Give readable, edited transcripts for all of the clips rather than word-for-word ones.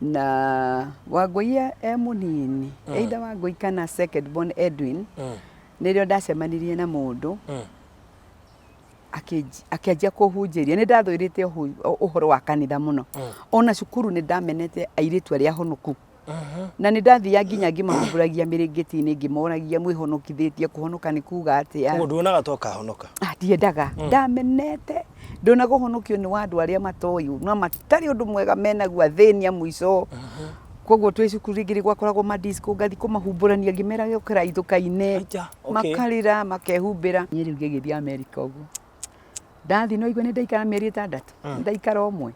na Wangui munini either Wangui kana second born Edwin nirio ndacemanirie na mundu akianjia kuhunjiria ni ndathwirite uhoro wa kanitha muno ona cukuru ni ndamenete airitu aria honoku na ni ndathia nginya ngimahumburagia mirigiti-ini ngimoragia mwihonokithitie kuhonoka ni kuga atia uguo nduonaga toka honoka ndiendaga ndamenete ndona guhonokio ni wandu aria matoyu no matari undu mwega menaguo athĩnia mwico koguo twi cukuru ngiri gwakoragwo ma disco ngathi kumahumburania ngimera gĩokĩra ithũka-inĩ makarĩra makehumbĩra niĩ rĩu ngĩgĩthiĩ America ũguo ndathi no igwe nĩ ndaikara mĩeri 6 ndaikara ũmwe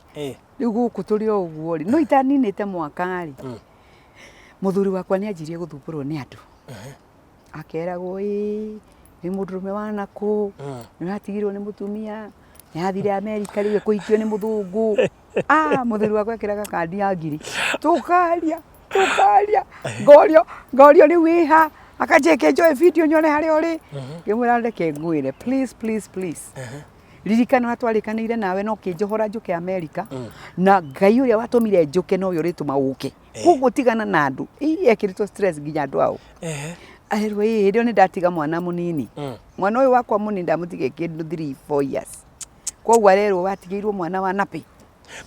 rĩu gũkũ tũrĩ o ũguo rĩ no itaninĩte mwaka rĩ muthuri wakwa nĩ anjirie gũthumbũrwo nĩ andũ akeragwo nĩ mũndũrũme wa nakũ nĩ ũratigirwo nĩ mũtumia nĩ athire America rĩu kũhikio nĩ mũthũngũ muthuri wakwa ekĩraga kandi ya ngiri tukaria ngorio nĩ wĩha akajeke njoe video nyone harĩa ũrĩ ngĩmwĩra ndeke ngwĩre please ririkana watwarĩkanĩire nawe no kĩnjohora njũke America na Ngai ũrĩa watũmire njũke no ũrĩa ũrĩtũma ũke koguo tigana na andũ ekĩrĩtwo stress nginya andũ ao aherwo hĩndĩ nĩ ndatiga mwana mũnini mwana ũyũ wakwa mũnini ndamũtige kĩndũ 3-4 years koguo arerwo watigĩirwo mwana wa napi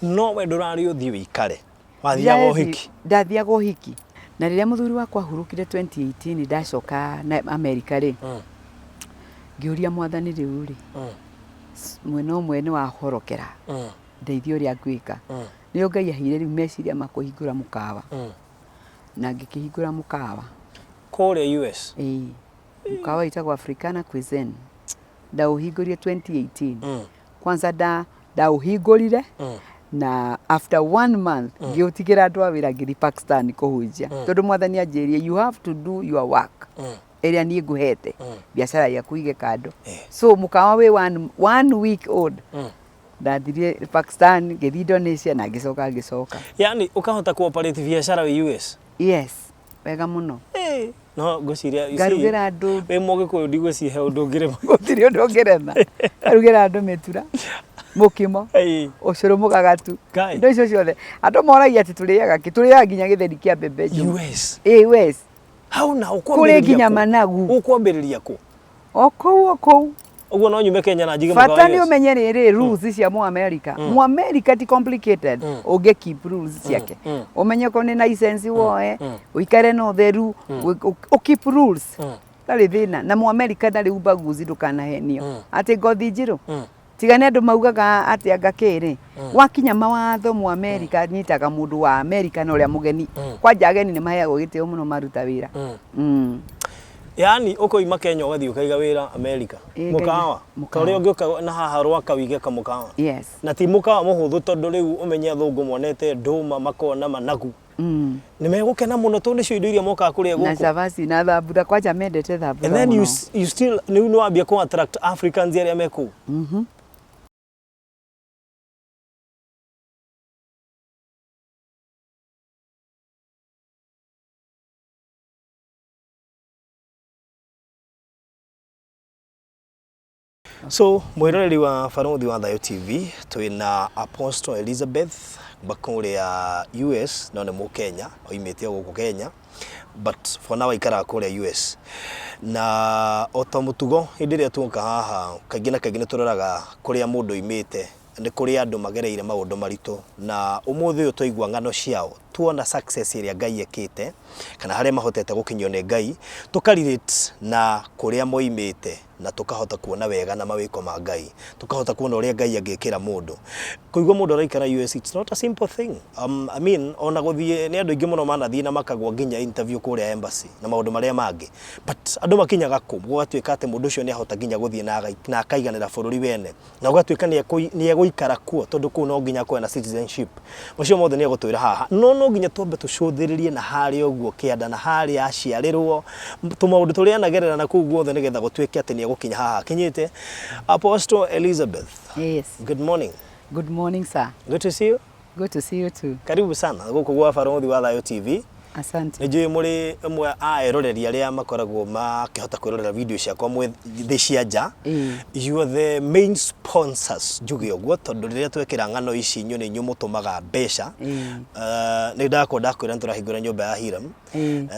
no we ndũrarĩ ũthiĩ wĩikare wathiaga ũhiki ndathiaga ũhiki na rĩrĩa mũthuri wakwa hurũkire 2018 ndacoka na America rĩ ngĩũria mwathani rĩu rĩ mwena ũmwe nĩ wahorokera ndeithio ũrĩa ngwĩka nĩyo Ngai aheire rĩu meciria ma kũhingũra mũkawa na ngĩkĩhingũra mũkawa kũrĩa US mũkawa wĩtagwo Africana Cuisine ndaũhingũrire 2018 kwanza ndaũhingũrire na after 1 month ngĩũtigĩra andũ a wĩra ngĩthiĩ Pakistan kũhunjia tondũ mwathani anjĩrire you have to do your work ĩrĩa niĩ ngũhete biacara yaku ige kando so mũkawa wĩ 1 week old ndathire Pakistan ngĩthiĩ Indonesia na ngĩcoka yani ukahota kuoperate biacara wĩ US yes wega mũno no ngũciria ngarugĩra andũ wĩ Mũgĩkũyũ ndigũcihe ũndũ ũngĩrema gũtirĩ ũndũ ũngĩrema ngarugĩra andũ mĩtura mukimo ucuru mugagatu ndo icio ciothe andu moragia ati turiaga ki turiaga nginya githeri kia mbembe US US hau na ukwambiriria kuri nginya managu ukwambiriria ku okou uguo no nyume Kenya na njige mugawa fata ni umenye riri rules cia mu America mu America ti complicated uge keep rules ciake umenye ko ni license woe uikare no theru keep rules tari thina na mu America ndari ubaguzi ndukanahenio ati ngothi njiru tigane andu maugaga ati angakiri wakinya mawatho mu America nyitaga mundu wa America na uria mugeni kwanja ageni ni maheagwo gitio muno maruta wira yani ukoima Kenya ugathi ukaiga wira America mukawa uria ungiuka na haha rwaka wige ka mukawa yes na ti mukawa muhuthu tondu riu umenye athungu monete nduma makona managu ni megukena muno tondu nicio indo iria moka kuria guku na savasi na thambura kwanja mendete thambura and then you still ni wambia ku attract Africans aria meku So mwiroreri wa Barothi wa Thayo TV twina Apostle Elizabeth bakuri ya US no ne mu Kenya oimete guku Kenya but for now ikara kuri US na otomutugo indiria tuka haha kagina turoraga kuria mundu imete ni kuri andu magereire maundu marito na umuthi uyu twaigua ngano ciao tuona success iria Ngai ekite kana haria mahotete gukinywo ni Ngai tukarirate na kuria moimete na tukahota kuona wega na mawiko ma Ngai tukahota kuona uria Ngai angikira mundu kuigwa mundu araikara US it's not a simple thing I mean ona guthie ni andu ingi muno manathie na makagwa nginya interview kuria embassy na maundu maria mangi but andu makinyaga ku gwatuika ati mundu ucio ni ahota nginya guthie na akaiganira bururi wene na gwatuika ni eguikara kuo tondu ku no nginya kwena citizenship mucio mothe ni egutwira haha no nginya twambe tucuthiririe na haria uguo kianda na haria aciarirwo tumaundu turia nagerera na ku guothe nigetha gutwike ati ni egukinya haha kinyite Apostle Elizabeth yes good morning sir good to see you good to see you too karibu sana guku gwa Barothi wa Thayo TV Asante. Nĩnjũĩ mũrĩ ĩmwe a eroreri arĩa makoragwo makĩhota kwĩrorera video ciakwa thĩ cia nja. You are the main sponsors njuge ũguo tondũ rĩrĩa twekĩra ng'ano ici inyuĩ nĩ inyuĩ mũtũmaga mbeca. Nĩ ndakwenda kwĩra nĩtũrahingũra nyũmba ya Hiram.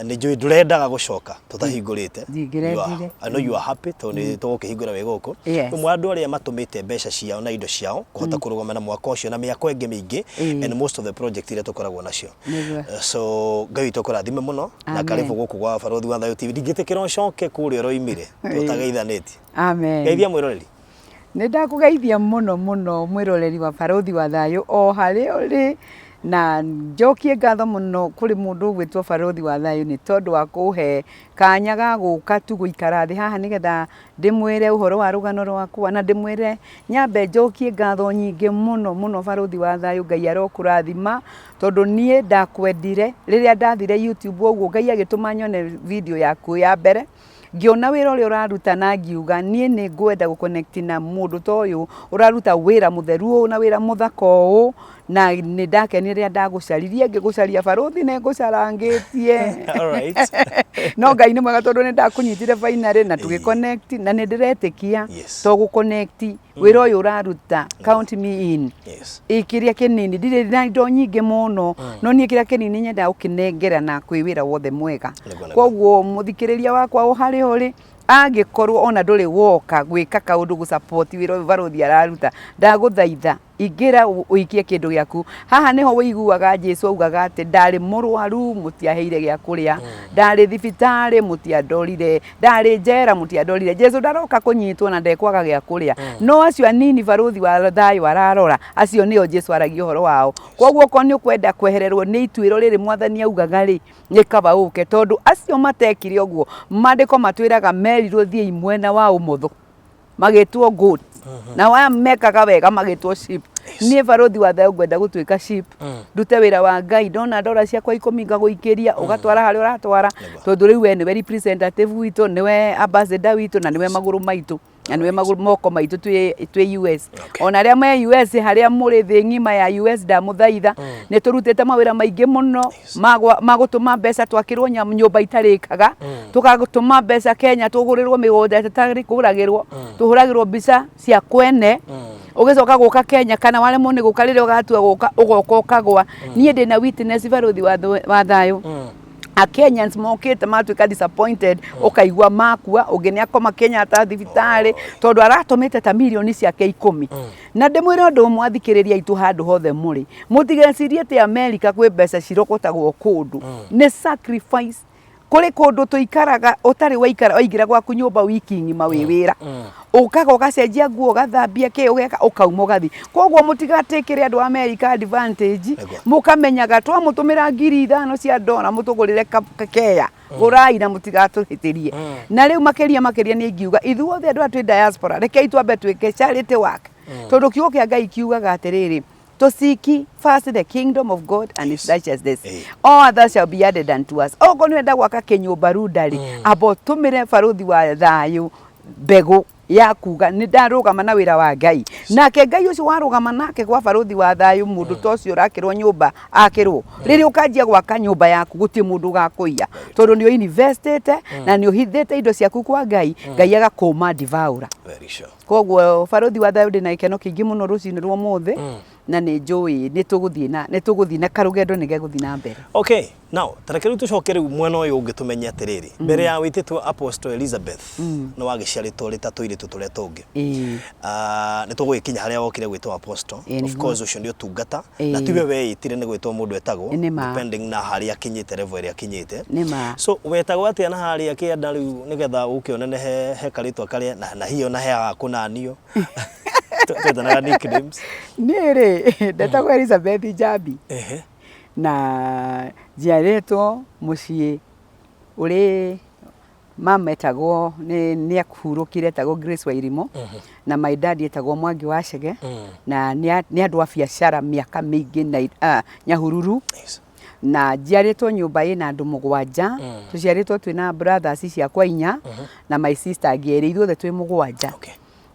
Nĩnjũĩ ndũrendaga gũcoka tũtahingũrĩte. I know you are happy tondũ nĩ tũgũkĩhingũra wĩ gũkũ. Ũmwe andũ arĩa matũmĩte mbeca ciao na indo ciao kũhota kũrũgama na mwaka ũcio na mĩaka ĩngĩ mĩingĩ and most of the project iria tũkoragwo nacio. So Ngai witũ kũrathime mũno na karibu gũkũ gwa Barothi wa Thayũ TV. Ndingĩtĩkĩra ũcoke kũrĩa ũroimire tũtageithanĩtie. Amen. Geithia mwĩroreri. Nĩ ndakũgeithia mũno mũno mwĩroreri wa Barothi wa Thayũ o harĩa ũrĩ na njokie ngatho mũno kũrĩ mũndũ ũgwĩtwo Barothi wa Thayũ nĩ tondũ wa kũhe kanya ga gũka tu gũikara thĩ haha nĩgetha ndĩmwĩre ũhoro wa rũgano rwakwa na ndĩmwĩre nyambe njokie ngatho nyingĩ mũno mũno Barothi wa Thayũ. Ngai arokũrathima tondũ niĩ ndakwendire rĩrĩa ndathire YouTube ũguo Ngai agĩtũma nyone video yaku ya mbere ngiona wĩra ũrĩa ũraruta na ngiuga niĩ nĩ ngwenda gũconnect na mũndũ ta ũyũ ũraruta wĩra mũtheru ũũ na wĩra mũthaka ũũ na nĩ ndakenire rĩrĩa ndagũcaririe ngĩgũcaria Barothi nĩ ngũcarangĩtie. Alright. No Ngai nĩ mwega tondũ nĩ ndakũnyitire finally na tũgĩconnect na nĩ ndĩretĩkia tũgũconnect wĩra ũyũ ũraruta count me in. Kĩrĩa kĩnini ndirĩ na indo nyingĩ mũno no niĩ kĩrĩa kĩnini nyendaga gũkĩnengera na kwĩ wĩra wothe mwega. Koguo mũthikĩrĩria wakwa o harĩa ũrĩ angĩkorwo ona ndũrĩ woka gwĩka kaũndũ gũ-support wĩra ũyũ Barothi araruta ndagũthaitha ingĩra ũikie kĩndũ gĩaku. Haha nĩho wĩiguaga Jesũ augaga atĩ ndarĩ mũrwaru mũtiaheire gĩa kũrĩa, ndarĩ thibitarĩ mũtiandorire, ndarĩ njera mũtiandorire. Jesũ ndaroka kũnyitwo na ndekwaga gĩa kũrĩa. No acio anini Barothi wa Thayũ ararora acio nĩo Jesũ aragia ũhoro wao. Koguo ko nĩ ũkwenda kwehererwo nĩ ituĩro rĩrĩ Mwathani augaga rĩ nĩ kaba ũke tondũ acio matekire ũguo maandĩko matwĩraga merirwo thiĩ mwena wa ũmotho magĩtwo goat na waya mekaga wega magĩtwo sheep. Niĩ Barothi wa Thayũ ngwenda gũtuĩka sheep ndute wĩra wa Ngai ndona ndora ciakwa 10 ngagũikĩria ũgatwara harĩa ũratwara tondũ rĩu we nĩwe representative witũ nĩwe ambassador witũ na nĩwe magũrũ maitũ na nĩwe magũrũ moko maitũ twĩ US. Ona arĩa me US harĩa mũrĩ thĩ ng'ima ya US ndamũthaitha nĩ tũrutĩte mawĩra maingĩ mũno magũtũma mbeca twakĩrwo nyũmba itarĩkaga tũgagũtũma mbeca Kenya tũgũrĩrwo mĩgũnda ĩtarĩ kũgũragĩrwo tũhũragĩrwo mbica cia kwene ũgĩcoka gũka Kenya kana waremwo nĩ gũka rĩrĩa ũgatua gũka ũgoka ũkagwa. Niĩ ndĩna witness Barothi wa Thayũ a Kenyans mokĩte matuĩka disappointed ũkaigua makua ũngĩ nĩ akoma Kenya ta thibitarĩ tondũ aratũmĩte ta mirioni ciake 10. Na ndĩmwĩre ũndũ ũmwe athikĩrĩria aitũ handũ hothe mũrĩ mũtigecirie atĩ America kwĩ mbeca cirokotagwo kũndũ nĩ sacrifice. Kũrĩ kũndũ tũikaraga ũtarĩ waingĩra gwaku nyũmba wiki ng'ima wĩ wĩra ũkaga ũgacenjia nguo ũgathambia kĩ ũgeka ũkauma ũgathi. Koguo mũtigatĩkĩre andũ a America advantage mũkamenyaga twamũtũmĩra $5,000 cia $, mũtũgũrĩre keya gũrai na mũtigatũhĩtĩrie. Na rĩu makĩria nĩ ingiuga ithuothe andũ a twĩ diaspora rekei twambe twĩke charity work tondũ kiugo kĩa Ngai kiugaga atĩrĩrĩ to seek first the kingdom of God and his righteousness. All others shall be added unto us. Ogo nĩwenda gwaka kĩnyũmba rudari abo tũmĩre Barothi wa Thayũ mbegũ ya kuga nĩ ndarũgama na wĩra wa Ngai. Nake Ngai ũcio warũgama nake gwa Barothi wa Thayũ mũndũ ta ũcio ũrakĩrwo nyũmba akĩrwo rĩrĩa ũkanjia gwaka nyũmba yaku gũtirĩ mũndũ gakũiya tondũ nĩ investite na nĩ ũhithĩte indo ciaku kwa Ngai agakũma devour. Koguo Barothi wa Thayũ ndĩna gĩkeno kĩingĩ mũno rũcinĩ rwa ũmũthĩ na nĩ njũĩ nĩ tũgũthiĩ na karũgendo nĩ gegũthiĩ na mbere. Okay, now tareke rĩu tũcoke rĩu mwena ũyũ ũngĩ tũmenye atĩrĩrĩ mbere ya wĩtĩtwo Apostle Elizabeth nĩ wagĩciarĩtwo rĩ ta tũirĩtu tũrĩa tũngĩ nĩ tũgũgĩkinya harĩa wokire gwĩtwo Apostle. Of course ũcio nĩ ũtungata na tiwe weĩtire nĩ gwĩtwo mũndũ etagwo depending na harĩa akinyĩte level ĩrĩa akinyĩte. So wetagwo atĩa na harĩa kĩanda rĩu nĩgetha ũkĩonenehe he karĩtwa karĩa na hiyo na heaga kũnanio twetanaga nicknames. Nĩrĩ ndetagwo Elizabeth Njambi na njiarĩtwo mũciĩ ũrĩ mama etagwo nĩ akũhurũkire etagwo Grace Wairimu na my dad etagwo Mwangi wa Chege na nĩ andũ a biacara mĩaka mĩingĩ na Nyahururu na njiarĩtwo nyũmba ĩna andũ 7 tũciarĩtwo twĩna brothers ciakwa 4 na my sister angĩ ithuothe twĩ 7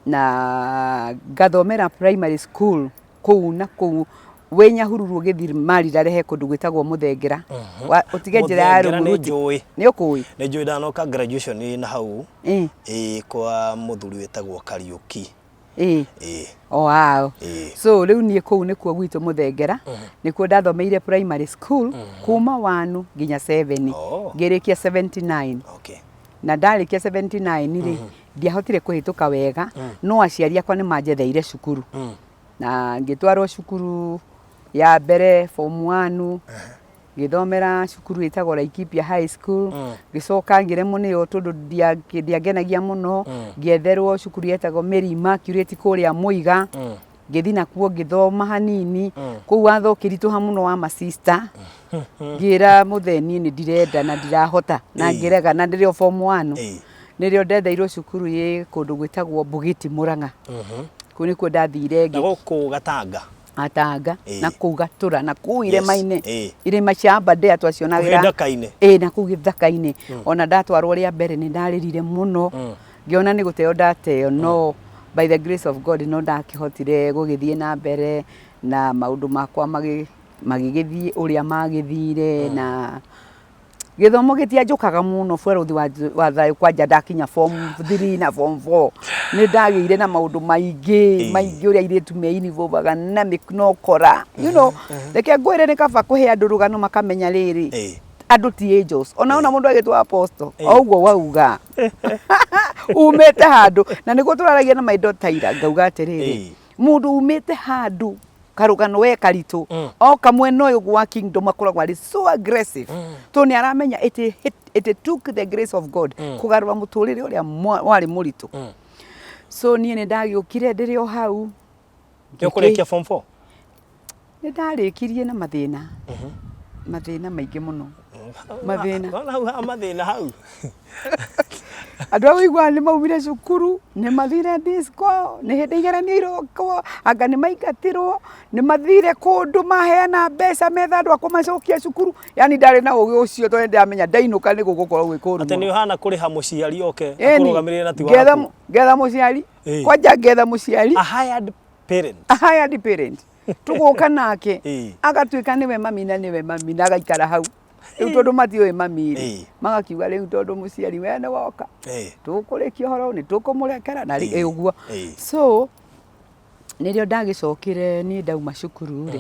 na ngathomera primary school kũu we Nyahururu ũgĩthiĩ Marirarehe kũndũ gwĩtagwo Mũthengera ũtige njĩra ya Rũmũrũti nĩ ũkũĩ nĩ njũĩ ndanoka graduation na hau kwa mũthuri wĩtagwo Kariũki wow so rĩu niĩ kũu nĩkuo gwitũ Mũthengera nĩkuo ndathomeire primary school kuma 1 nginya 7 ngĩrĩkia 79 na ndarĩkia 79 rĩ ndiahotire kũhĩtũka wega no aciari akwa nĩ manjetheire cukuru na ngĩtwarwo cukuru ya mbere form 1 ngĩthomera cukuru ĩtagwo Laikipia High School ngĩcoka ngĩremwo nĩyo tondũ ndiangenagia mũno ngĩetherwo cukuru ĩtagwo Mary Immaculate kũrĩa Mũiga ngĩthiĩ nakuo ngĩthoma hanini kũu watho ũkĩritũha mũno wa masista ngĩra mũtheni nĩ ndirenda na ndirahota na ngĩrega na ndĩrĩ form 1 nĩrĩo ndetheirwo cukuru kũndũ gwĩtagwo Mbugiti Mũrang'a kũu nĩkuo ndathire na gũkũ Gatanga na kũu Gatũra na kũu irĩma cia Aberdare twacionagĩra na kũu gĩthaka-inĩ ona ndatwarwo rĩa mbere nĩ ndarĩrire mũno ngĩona nĩ gũteo ndateo no by the grace of God no ndakĩhotire gũgĩthiĩ na mbere na maũndũ makwa magĩgĩthiĩ ũrĩa magĩthire na gĩthomo gĩtianjũkaga mũno bũrũri wa thayũ kwanja ndakinya form 3 na form 4 nĩ ndagĩire na maũndũ maingĩ ũrĩa airĩtu meinivovaga na mĩknokora you know reke ngwĩre nĩ kaba kũhe andũ rũgano makamenya rĩrĩ andũ ti angels ona mũndũ agĩtwo apostle o ũguo wauga umĩte handũ na nĩguo tũraragia na maindo taira ngauga atĩrĩrĩ mũndũ umĩte handũ karũgano we karitũ o kamwena ũyũ gwa kingdom akoragwo arĩ so aggressive to nĩ aramenya it took the grace of God kũgarũra mũtũrĩre ũrĩa warĩ mũritũ so niĩ nĩ ndagĩũkire ndĩrĩ o hau nĩ ũkũrĩkia form 4 nĩ ndarĩkirie na mathĩna maingĩ mũno mathĩna hau andũ a wĩigua nĩ maumire cukuru nĩ mathire disco nĩ hĩndĩ igeranio irokwo anga nĩ maingatirwo nĩ mathire kũndũ maheana mbeca metha andũ a kũmacokia cukuru yani ndarĩ na ũgĩ ũcio tondũ ndamenya ndainũka nĩ gũgũkorwo gwĩ kũndũ atĩ nĩ ũhana kũrĩha mũciari oke akũrũgamĩrĩre na ti waku ngetha mũciari kwanja ngetha mũciari a hired parent tũgũka nake agatuĩka nĩwe mami na agaikara hau rĩu tondũ matiũĩ mami magakiuga rĩu tondũ mũciari we nĩ woka tũkũrĩkia ũhoro nĩ tũkũmũrekera na ũguo so nĩrĩo ndagĩcokire niĩ ndauma cukuru rĩ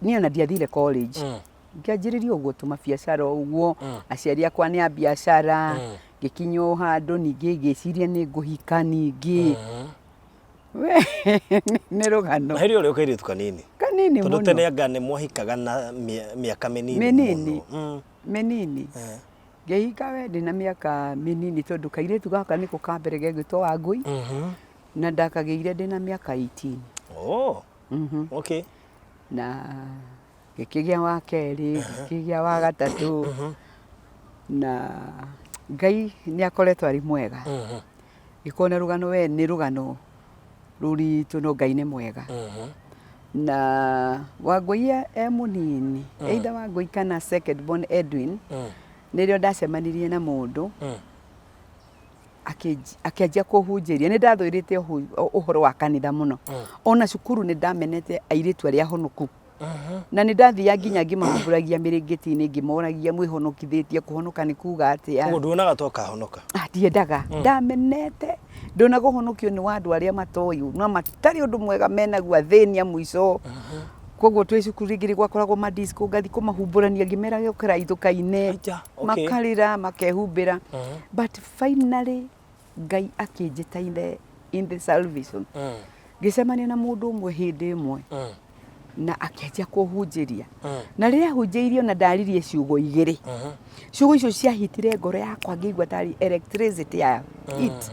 niĩ ona ndiathire college ngĩanjĩrĩria ũguo tũmabiacara ũguo aciari akwa nĩ a biacara ngĩkinya o handũ ningĩ ngĩciria nĩ ngũhika ningĩ nĩ rũgano hĩndĩ ũrĩa ũkairĩtu kanini mũno tondũ tene anga nĩ mwahikaga na mĩaka mĩnini ngĩhika we ndĩna mĩaka mĩnini tondũ kairĩtu gaka nĩko ka mbere gegwĩtwo Wangũi na ndakagĩire ndĩna mĩaka 18 na gĩkĩgĩa wa kerĩ gĩkĩgĩa wa gatatũ na Ngai nĩ akoretwo arĩ mwega gĩkona rũgano we nĩ rũgano rũritũ no Ngai nĩ mwega na Wangũi mũnini either Wangũi kana second born Edwin nĩrĩo ndacemanirie na mũndũ akĩanjia kũhunjĩria nĩ ndathũĩrĩte ũhoro wa kanitha mũno ona cukuru nĩ ndamenete airĩtu arĩa ahonoku na nĩ ndathiaga nginya ngĩmahumbũragia mĩrĩngĩti-inĩ ngĩmoragia mwĩhonokithĩtie kũhonoka nĩ kuga atĩa ũguo nduonaga toka honoka ndiendaga ndamenete ndona kũhonokio nĩ andũ arĩa matoyũ no matarĩ ũndũ mwega menaguo athĩnia mũico koguo twĩ cukuru ingĩ gwakoragwo madisco ngathi kũmahumbũrania ngĩmera gĩokĩra ithũka-inĩ makarĩra makehumbĩra but finally Ngai akĩnjĩta in the salvation ngĩcemania na mũndũ ũmwe hĩndĩ ĩmwe na akĩanjia kũhunjĩria na rĩrĩa ahunjĩirio na ndaririe ciugo igĩrĩ ciugo icio ciahitire ngoro yakwa ngĩigua tarĩ electricity ya hit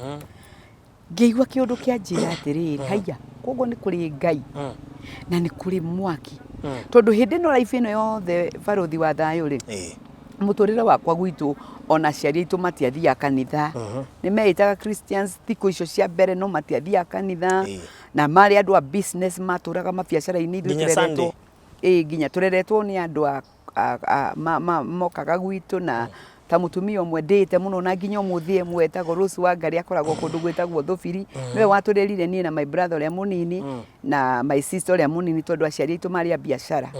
ngĩigua kĩũndũ kĩanjĩra atĩrĩrĩ haiya koguo nĩ kũrĩ Ngai na nĩ kũrĩ mwaki tondũ hĩndĩ ĩno life ĩno yothe barũthi wa thayũ rĩ mũtũrĩre wakwa gwitũ ona ciari aitũ matiathiaga kanitha nĩ meĩtaga Christians thikũ icio cia mbere no matiathiaga kanitha na marĩ andũ a business matũraga mabiacara-inĩ ithuĩ tureretwo nginya tureretwo nĩ andũ mokaga gwitũ na ta mutumia umwe ndite muno na nginya muthie mwetagwo Rose Wangari akoragwo kundu gwetagwo Thubiri niwe waturerire nie na my brother uria munini na my sister uria munini tondu aciari aitu mari a biashara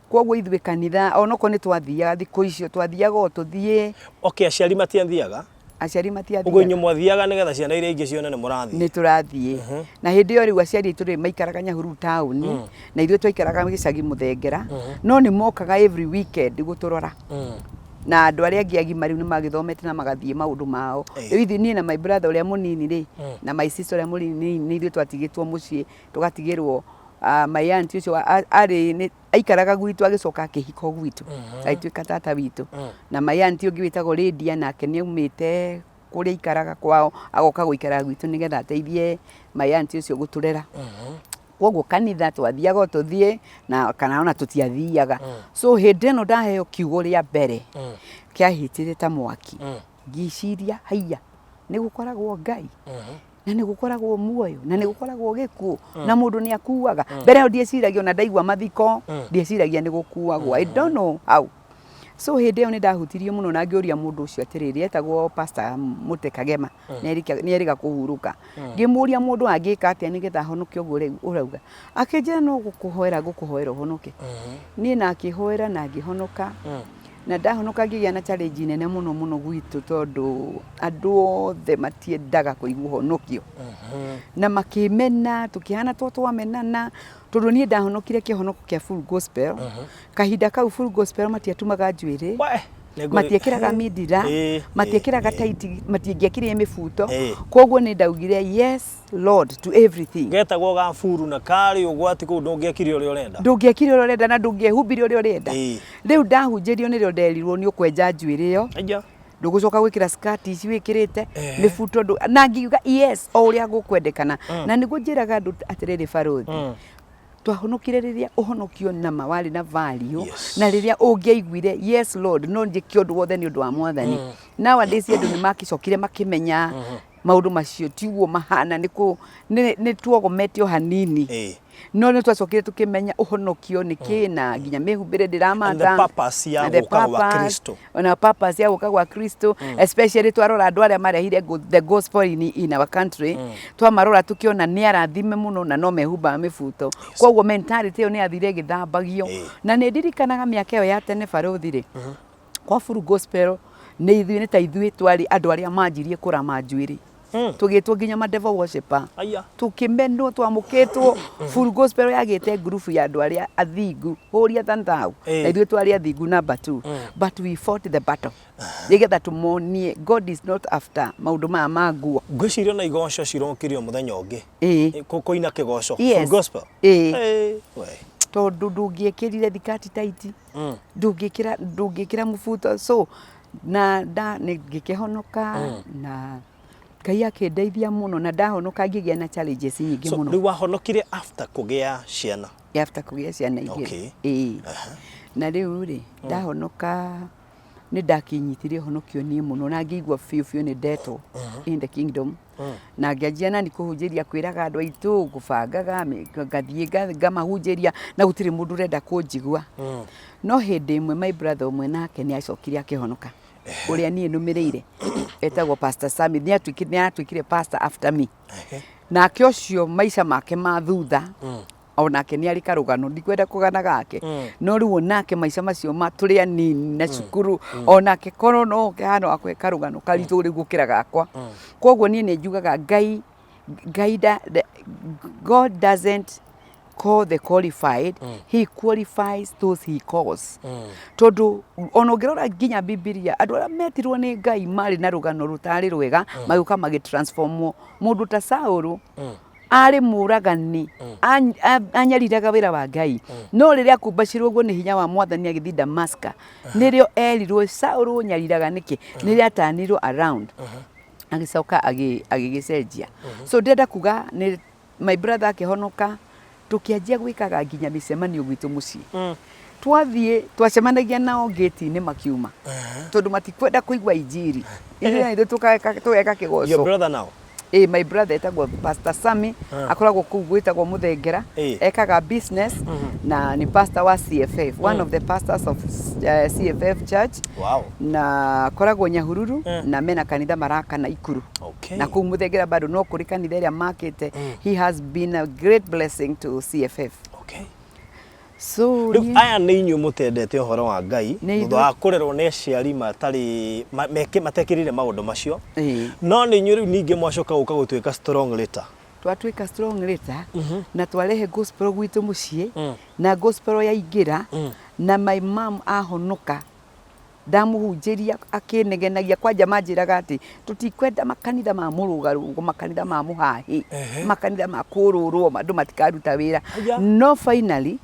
kwoguo ithwe kanitha onoko ni twathiaga thiku icio twathiaga tuthie okay aciari matiathiaga aciari matiathiaga ugo nyumu athiaga nigetha ciana iria ingi cione ni murathi ni turathie na hindi yo riu aciari aitu maikaraga Nyahururu town na ithwe twaikaraga gicagi Muthengera no ni mokaga every weekend guturora na andu aria angi agima riu ni magithomete na magathie maundu mao riu ithi nie na my brother uria munini ri na my sister uria munini ni ithwe twatigitwo mucii tugatigirwo my auntie ucio ari aikaraga gwitu agicoka akihiko gwitu aituika tata witu na my auntie ungi witagwo Lydia nake ni umite kuria ikaraga kwao agoka guikara gwitu nigetha ateithie my auntie ucio guturera kwoguo kanitha twathiaga tuthie na kana ona tutiathiaga so hindi no ndaheo kiugo ria mbere kiahitire ta mwaki ngiciria haiya ni gukoragwo Ngai na ni gukoragwo muoyo na ni gukoragwo gikuo na mundu ni akuaga mbere ndieciragia ona ndaigua mathiko ndieciragia ni gukuagwo I don't know how so hindi yo ni ndahutirio muno na ngiuria mundu ucio atiriri etagwo Pastor Mute Kagema ni eriga kuhuruka ngimuria mundu angika atia nigetha honoke uguo urauga akinjira no gukuhoera uhonoke ni na akihoera na ngihonoka na ndahonoka ngigia na challenge nene muno gwitu tondu andu othe matiendaga kuigua honokio na makimena tukihana twamenana tondu ni ndahonokire kihonoko kia Full Gospel kahinda kau Full Gospel matiatumaga njwiri matiekiraga midira matiekiraga taiti matiengiakire mifuto kwoguo ni ndaugire yes Lord to everything getagwo ga furu na kari ugwati ku ndungiekire uria urenda na ndungiehumbire uria urenda riu ndahunjirio nirio nderirwo ni ukwenja njwiri yo ndugucoka gwikira skati ici wikirite mifuto na ngiuga yes o uria gukwendekana na niguo njiraga andu atiriri baruthi twahonokire riria uhonokio na mawali na value na riria ungiaiguire yes Lord no njike undu wothe ni undu wa mwathani nowadays andu ni makicokire makimenya maundu macio tiguo mahana ni tuogometio hanini no ni twacokire tukimenya uhonokio ni kina nginya mihumbire ndiramata the purpose ya guka gwa Kristo ona purpose ya guka gwa Kristo especially twarora andu aria marehire the gospel in our country twamarora tukiona ni arathime muno na no mehumba mifuto kwoguo mentality yo ni athire githambagio na ni ndirikanaga miaka yo ya tene baruthire kwa Full Gospel ni ithuĩ ni ta ithuĩ twari andu aria manjirie kurama njwiri tugitwo nginya ma devil worshipper tukimendwo twamukitwo Full Gospel yagite group ya andu aria athingu huria tantau na ithuĩ twari athingu number 2 but we fought the battle nigetha tumonie God is not after maundu maya manguo ngwiciria na igoco cironkirio muthenya ungi kuina kigoco Full Gospel tondu ndungiekirire thikati taiti ndungikira mufuto so na nigikihonoka na Ngai akindeithia muno na ndahonoka ngigia na challenges nyingi muno. So ni wahonokire after kugia ciana? After kugia ciana igiri. Na riu ri ndahonoka ni ndakinyitirie honokio nie muno na ngigwa fiu ni ndeto in the kingdom. Na ngianjia na ni kuhunjiria kwiraga andu aitu gubangaga ngathie ngamahunjiria na gutiri mundu renda kunjigua. No hindi imwe my brother umwe nake ni acokirie akihonoka. Uria nie numireire etagwo Pastor Sami ni atwikire pastor after me nake ucio maisha make ma thutha onake ni ari karugano ndikwenda kugana gake no riu nake maisha macio maturia nini na cukuru onake kono no kehano akwe karugano karitu ri gukira gakwa kwoguo nie ni njugaga God doesn't call the qualified he qualifies those he calls tondu onogirora nginya Biblia andu aria metirwo ni Ngai mari na rugano rutari rwega maguka magitransformwo mundu ta Saulu ari muragani anyariraga wira wa Ngai no riria kumbacirwo guo ni hinya wa mwathani agithi Damascus nirio erirwo Saulu nyariraga niki niria atanirwo around agicoka agigicenjia so ndenda kuga ni my brother akihonoka tukianjia gwikaga nginya micemanio gwitu mucii twathie twacemanagia nao gate ni makiuma tondu matikwenda kuigwa injiri ithuĩ tukeka kigoco your brother now My brother etagwo Pastor Sami akoragwo kuu gwitagwo Muthengera ekaga business na ni pastor wa CFF, one of the pastors of CFF church. Wow. Na akoragwo Nyahururu na mena kanitha maraka na Ikuru. Okay. Na kuu Muthengera bado no kuri kanitha iria makite. He has been a great blessing to CFF. Okay. So aya nĩ inyuĩ mũtendete ũhoro wa Ngai thutha wa kũrerwo nĩ aciari matekĩrire maũndũ macio, no nĩ inyuĩ rĩu ningĩ mwacoka gũka gũtuĩka strong leader. Twatuĩka strong leader na twarehe gospel gwitũ mũciĩ na gospel yaingĩra na my mom ahonoka. Ndamuhunjĩria akĩnegenagia kwanja manjĩraga atĩ tũtikwenda makanitha ma mũrũgarũgo, makanitha ma mũhahi, makanitha ma kũrũrwo andũ matikaruta wĩra. No finally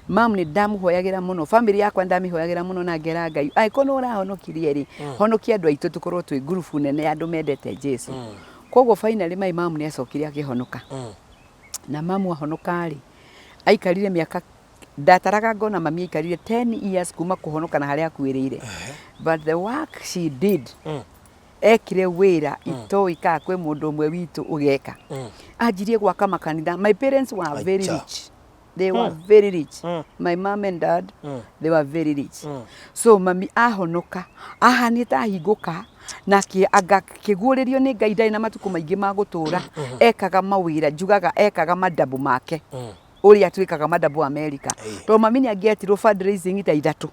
mam nĩ ndamuhoyagĩra mũno, family yakwa ndamihoyagĩra mũno na ngera Ngai angĩkorwo nĩ ũrahonokirie rĩ, honokia andũ aitũ tũkorwo twĩ group nene andũ mendete Jesu. Koguo finally my mom nĩ acokire akĩhonoka. Na mamu ahonoka rĩ, aikarire mĩaka ndataraga ngona mami aikarire 10 years kuma kũhonoka na harĩa akuĩrĩire. But the work she did, ekire wĩra itoĩ ka kwĩ mũndũ ũmwe witũ ũgeka. Anjirie gwaka makanitha. My parents were very rich. They were very rich. My mom and dad, they were very rich. So mami ahonoka, ahanĩte ahingũka na akĩguũrĩrio nĩ Ngai, ndarĩ na matukũ maingĩ ma gũtũũra. Ekaga mawĩra, njugaga ekaga madabu make. Ũrĩa twĩkaga madabu America. Tondũ mami nĩ angĩetirwo fundraising ta 3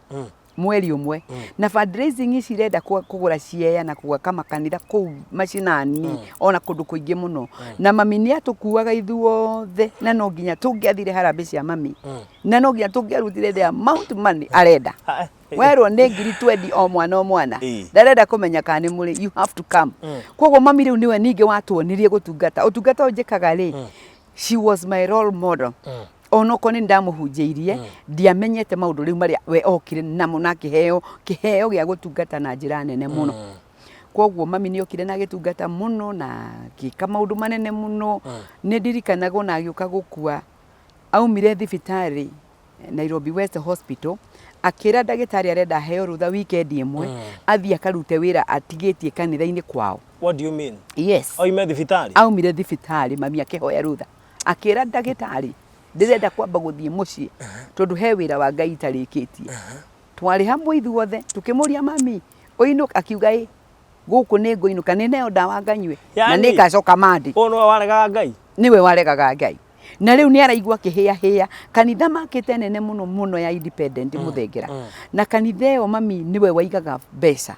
mweri ũmwe. Na fundraising ici irenda kũgũra ciea na gwaka makanitha kũu macinani ona kũndũ kũingĩ mũno. Na mami nĩ atũkuaga ithuothe na no nginya tũngĩathire harambĩ cia mami. Na no nginya tũngĩarutire the amount money arenda. Werwo nĩ 20 o mwana. Ndarenda kũmenya kana nĩ mũrĩ, you have to come. Koguo mami rĩu nĩwe ningĩ watuonirie gũtungata. Ũtungata ũnjĩkaga rĩ, she was my role model. Ono kone ndamuhunjĩirie ndiamenyete maũndũ rĩu marĩa we okire namo na kĩheo gĩa gũtungata na njĩra nene mũno. Koguo mami nĩ okire na gĩtungata mũno na gĩka maũndũ manene mũno. Nĩ ndirikanaga na agĩũka gũkua, aumire thibitarĩ Nairobi West Hospital, akĩra ndagĩtarĩ arenda aheo rutha weekend ĩmwe athiĩ akarute wĩra atigĩtie kanitha-inĩ kwao. What do you mean? Yes. Aumire thibitarĩ? Aumire thibitarĩ mami akĩhoya rutha. Akĩra ndagĩtarĩ ndĩrenda kwamba gũthiĩ mũciĩ tondũ he wĩra wa Ngai itarĩkĩtie. Twarĩ hamwe ithuothe tukĩmũria mami ũinũka, akiuga gũkũ nĩ ngũinũka nĩ neo ndawa nganyue na nĩ ngacoka Monday. Nĩwe waregaga Ngai? Nĩwe waregaga Ngai. Na rĩu nĩ araigua kĩhĩa kanitha makĩte nene mũno ya independent Muthengera. Na kanitha ĩyo mami nĩwe waigaga mbeca.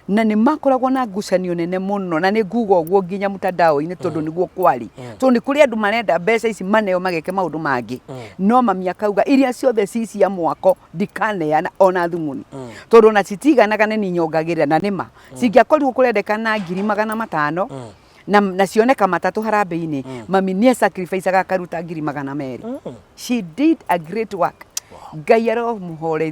Na nĩ makoragwo na ngucanio nene mũno na nĩ nguga ũguo nginya mutandao-inĩ tondũ nĩguo kwari. Tondũ nĩ kũrĩ andũ marenda mbeca ici maneo mageke maũndũ mangĩ. No mami akauga iria ciothe ci cia mwako ndikaneana ona thumuni. Tondũ ona citiganaga nĩ nyongagĩrĩra na nĩma. Cingĩakorirwo kũrendekana 500 na cioneka 3 harambĩ-inĩ, mami nĩ sacrifice akaruta 200,000. She did a great work. Ngai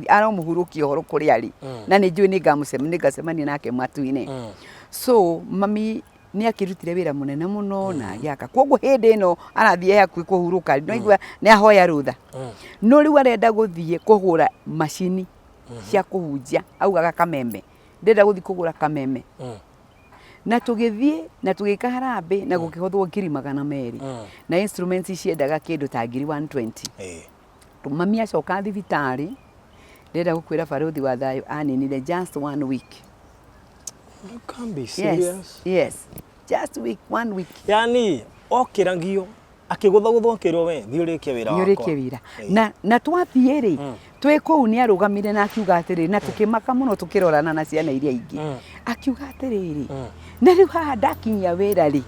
aromuhurukia ũhoro kũrĩa arĩ. Na nĩ njũĩ nĩ ngacemania nake matu-inĩ. So mami nĩ akĩrutire wĩra mũnene mũno na agĩaka. Koguo hĩndĩ ĩno arathiĩ hakuhĩ kũhurũka, no igua nĩ ahoya rutha. No rĩu arenda gũthiĩ kũgũra macini cia kũhunjia, augaga kameme. Ndenda gũthiĩ kũgũra kameme. Na tũgĩthiĩ na tũgĩka harambĩ na gũkĩhothwo 200,000. Na instruments ciendaga kĩndũ ta 120. Mami acoka thibitarĩ, ndenda gũkwĩra baruthi wa thayũ aninire just 1 week. You can't be serious. Yes. Just 1 week. Yani okĩragio akĩgũthagũthwo kĩrwo we thiĩ ũrĩkie wĩra wakwa. Ũrĩkie wĩra. Na twathiĩ rĩ, twĩ kũu nĩ arũgamire na akiuga atĩrĩrĩ, na tũkĩmaka mũno tũkĩrorana na ciana iria ingĩ. Akiuga atĩrĩrĩ, na rĩu haha ndakinyia wĩra rĩ,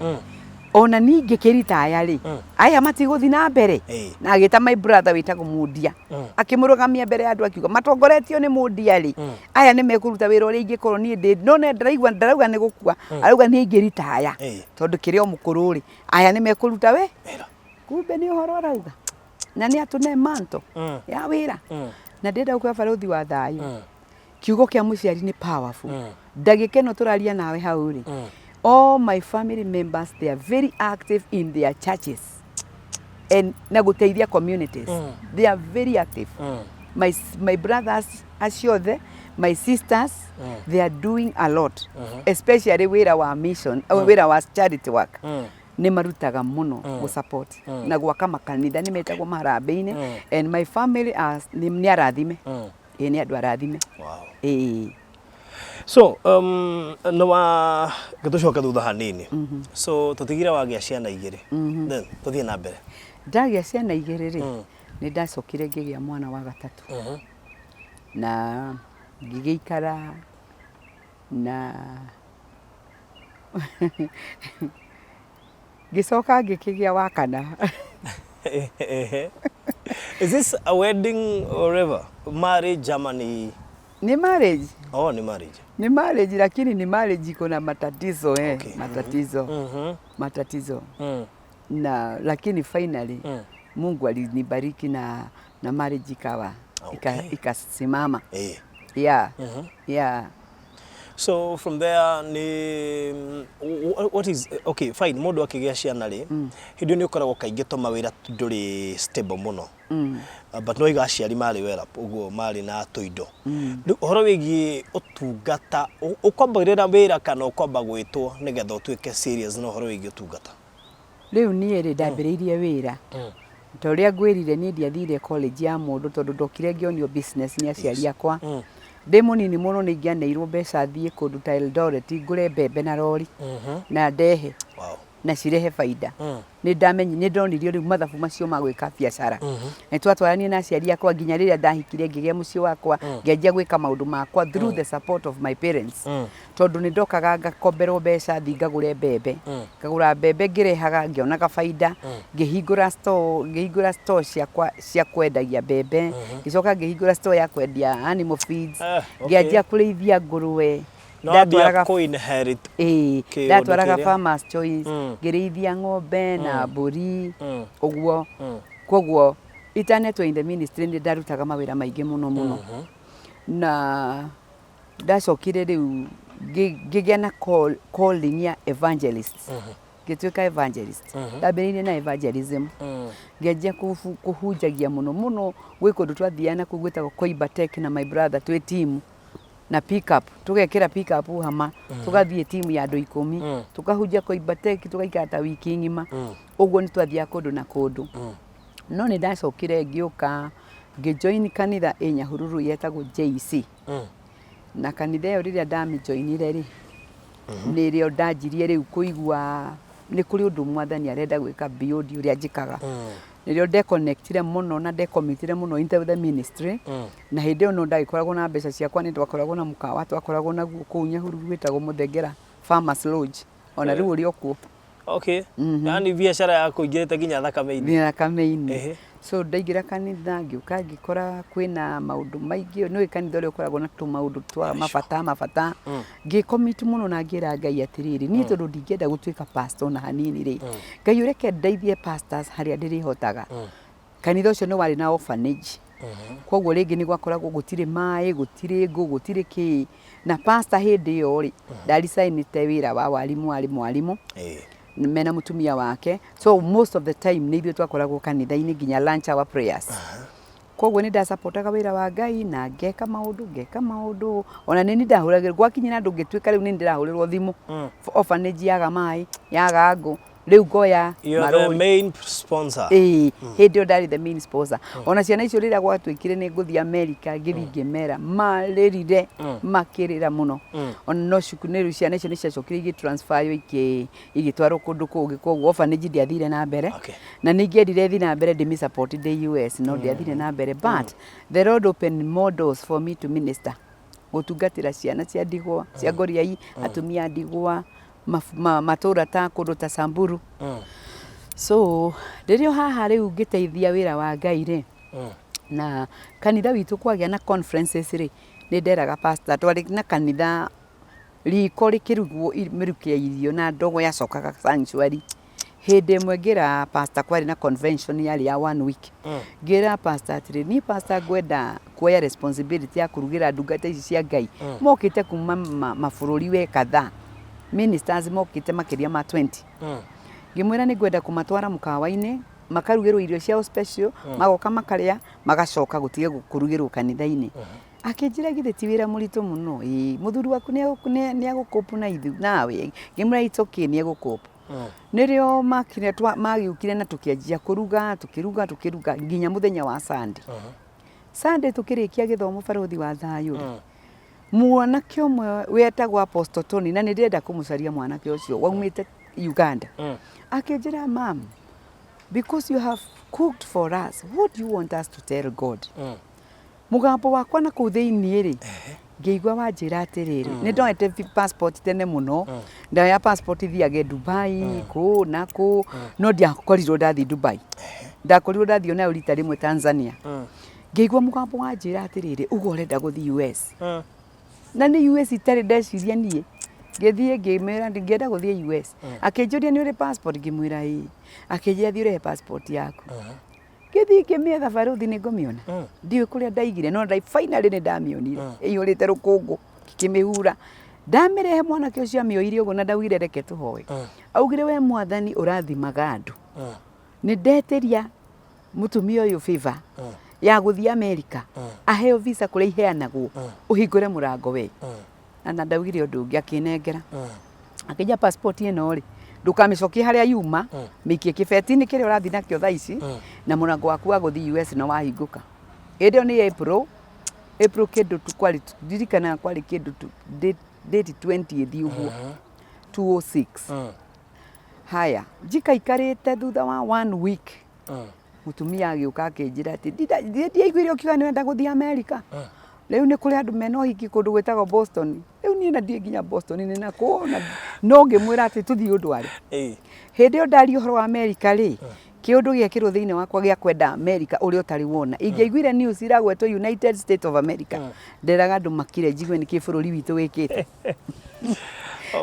ona ningĩ kĩritaya rĩ, aya matigũthi na mbere. Na agĩta my brother wĩtagwo Mũndia, akĩmũrũgamia mbere ya andũ akiuga matongoretio nĩ Mũndia rĩ, aya nĩ mekũruta wĩra ũrĩa ingĩkorwo niĩ ndĩ, no ndarauga nĩ gũkua, arauga nĩ ingĩritaya tondũ kĩrĩ o mũkũrũ rĩ, aya nĩ mekũruta wĩra. Kumbe nĩ ũhoro arauga na nĩ atũne manto ya wĩra. Na ndenda gũkwĩra baruthi wa thayũ, kiugo kĩa mũciari nĩ powerful. Ndagĩka ĩno tũraria nawe hau rĩ, all my family members, they are very active in their churches and na gũteithia communities. They are very active. my brothers aciothe, my sisters, they are doing a lot, especially wira wa mission, wira wa charity work. Nĩ marutaga mũno gũ support na gwaka makanitha nĩ metagwo maharambĩ-inĩ, and my family nĩ arathime, nĩ andũ arathime. So no wa gatucoka thutha hanini, so tutigira wagĩa ciana igĩrĩ, then tuthie na mbere. Ndagĩa ciana igĩrĩ rĩ, nĩ ndacokire ngĩgĩa mwana wa gatatũ, na ngĩgĩikara na gisoka ngĩkĩgĩa wa kana. Is this a wedding or ever? Marriage Germany? Ni marriage. Oh, ni marriage. Ni marriage, lakini ni marriage iko na matatizo Okay. matatizo. Matatizo. Na lakini finally Mungu alinibariki na marriage ikawa ikasimama. Yeah. Yeah. So from there ni what is okay fine mundu akigĩa ciana rĩ hindi nĩ ũkoragwo kaingĩ to mawĩra ndũrĩ stable mũno, but no iga aciari marĩ wera ũguo marĩ na tũindo. Rĩu ũhoro wĩgiĩ ũtungata ũkwambĩrĩra wĩra kana ũkwamba gwĩtwo nĩgetha ũtuĩke serious na ũhoro wĩgiĩ ũtungata? Rĩu niĩ rĩ ndambĩrĩirie wĩra ta ũrĩa ngwĩrire niĩ ndiathire college ya mũndũ tondũ ndokire ngĩonio business nĩ aciari akwa. Ndĩ mũnini mũno nĩ ingĩaneirwo mbeca thiĩ kũndũ ta Eldoret ngũre mbembe na rori na ndehe na cirehe faida. Nĩ ndonirio rĩu mathabu macio ma gwĩka biacara. Nĩ twatwaranie na aciari akwa nginya rĩrĩa ndahikire ngĩgĩa mũciĩ wakwa, ngĩanjia gwĩka maũndũ makwa through the support of my parents. Tondũ nĩ ndokaga ngakomberwo mbeca thiĩ ngagũre mbembe, ngagũra mbembe ngĩrehaga ngĩonaga faida, ngĩhingũra store cia kwendagia mbembe, ngĩcoka ngĩhingũra store ya kwendia animal feeds, ngĩanjia kũrĩithia ngũrũwe. Ndatwaraga Farmers Choice, ngĩrĩithia ng'ombe na mbũri ũguo. Koguo itanetwo in the ministry nĩ ndarutaga mawĩra maingĩ mũno na ndacokire rĩu ngĩgĩa na calling ya evangelist, ngĩtuĩka evangelist. Ndambĩrĩirie na evangelism, ngĩanjia kũhunjagia mũno gwĩ kũndũ twathiana kũu gwĩtagwo Koibatek na my brother twĩ team na pick up, tugekĩra pick up hama, tugathiĩ timu ya andũ 10, tukahunjia Koibatek, tugaikara ta wiki ng'ima. Ũguo nĩ twathiaga kũndũ na kũndũ. No nĩ ndacokire ngĩũka ngĩjoin kanitha Nyahururu yetagwo JC. Na kanitha ĩyo rĩrĩa ndamĩjoinire rĩ, nĩrĩo ndanjirie rĩu kũigua nĩ kũrĩ ũndũ Mwathani arenda gwĩka beyond ũrĩa njĩkaga. Nĩrĩo ndeconnectire mũno na ndecommitire mũno into the ministry. Na hĩndĩ ĩyo no ndagĩkoragwo na mbeca ciakwa, nĩ twakoragwo na mũkawa twakoragwo naguo kũu Nyahururu wĩtagwo Mũthengera Farmers Lodge, ona rĩu ũrĩ okuo. Okay. Yani biashara yako ingĩrĩte nginya thakame-inĩ. Thakame-inĩ. So ndaingĩra kanitha ngĩũka ngĩkora kwĩna maũndũ maingĩ. Nĩ kanitha ũrĩa ũkoragwo na tũmaũndũ twa mabata. Ngĩcommit mũno na ngĩra Ngai atĩrĩrĩ, niĩ tondũ ndingĩenda gũtuĩka pastor na hanini rĩ, Ngai ũreke ndeithie pastors harĩa ndĩrĩhotaga. Kanitha ũcio nĩ warĩ na orphanage. Koguo rĩngĩ nĩ gwakoragwo gũtirĩ maĩ, gũtirĩ ngũ, gũtirĩ kĩ. Na pastor hĩndĩ ĩyo rĩ, ndarisainĩte wĩra wa mwarimũ mena mutumia wake. So most of the time nĩ ithuĩ twakoragwo kanitha-inĩ nginya lunch hour prayers. Koguo nĩ ndasupportaga wĩra wa Ngai na ngeka maũndũ. Ona nĩ ndahũragĩrwo gwakinyĩra andũ ngĩtuĩka rĩu nĩ ndĩrahũrĩrwo thimũ. Orphanage yaga maĩ, yaga ngũ. Rĩu ngoya marori. The main sponsor. Hĩndĩ ĩyo ndarĩ the main sponsor. Ona ciana icio rĩrĩa gwatuĩkire nĩ ngũthiĩ America ngĩthiĩ ngĩmera marĩrire makĩrĩra mũno. Ona no cukuru rĩu ciana icio nĩ ciacokire igĩtransferio igĩtwarwo kũndũ kũngĩ. Koguo orphanage ndiathire na mbere. Na nĩ ingĩendire thiĩ na mbere ndĩmĩ support the US, no ndiathire na mbere. But the Lord opened more doors for me to minister. Gũtungatĩra ciana cia ndigwa, cia ngoriai, atumia ndigwa, matũra ta kũndũ ta Samburu. So rĩrĩa haha rĩu ngĩteithia wĩra wa Ngai rĩ, na kanitha witũ kwagĩa na conferences rĩ, nĩ nderaga pastor twarĩ na kanitha riko rĩkĩrugwo mĩrukĩ ya irio na ndogo yacokaga sanctuary. Hĩndĩ ĩmwe ngĩra pastor kwarĩ na convention yarĩ ya 1 week. Ngĩra pastor atĩrĩ, niĩ pastor ngwenda kuoya responsibility ya kũrugĩra ndungata ici cia Ngai mokĩte kuma mabũrũri we kadhaa. Ministers mokĩte makĩria ma 20. Ngĩmwĩra nĩ ngwenda kũmatwara mũkawa-inĩ makarugirwo irio ciao special magoka makarĩa magacoka gutige kurugirwo kanitha-inĩ akinjira githe ti wira murito muno muthuri waku ni agukopu na ithu nawe ngimura itoke ni agukopu nirio makire magiukire na tukianjia kuruga tukiruga nginya muthenya wa Sunday Sunday tukirikia githomo barothi wa thayu mwanake umwe wetagwo Apostle Tony na ndirenda kumucaria mwanake ucio waumite Uganda akinjira mam because you have cooked for us what do you want us to tell God mugambo wakwa na kuu thiini ri ngeigua wanjira atiriri ni ndoete passport tene muno ndaya passport thiage Dubai ku na ku no ndiakorirwo ndathi Dubai ndakorirwo ndathio nayo rita rimwe Tanzania ngeigua mugambo wanjira atiriri ugo urenda guthi US na ni US itari ndeciria nie ngethie ngimera ndingenda guthie US akinjuria ni uri passport ngimwira ii akinjia thiure passport yaku ngethie ngimietha baruthi ni ngumiona ndiwe kuria ndaigire no finally ni ndamionire iyurite rukungu kikimihura ndamirehe mwanake ucio amioire ugo na ndawire reke tuhoe augire we mwathani urathimaga andu ni ndeteria mutumia uyu favor ya guthie America aheo visa kuria iheanagwo uhingure murango we na ndawire undu ungi akinengera akija passport ino ri ndukamicokie haria yuma mikie kibeti-ini kiria urathi nakio thaa ici na murango waku wa guthi US no wahinguka indio ni April kindu tukwari dirikana kwari kindu date 20th uguo 206 haya njikaikarite thutha wa 1 week mutumia agiuka akinjira ati ndiaiguire ukiuga ni wenda guthi America riu ni kuri andu mena uhiki kundu gwetagwo Boston riu nie na ndie nginya Boston ni na kuona no ngimwira ati tuthii undwari hindi yo ndari uhoro wa America ri kiundu giekirwo thiini wakwa gia kwenda America uri utari wona ingiaiguire news iragwetwo United States of America nderaga andu makire njigwe ni kibururi witu wikite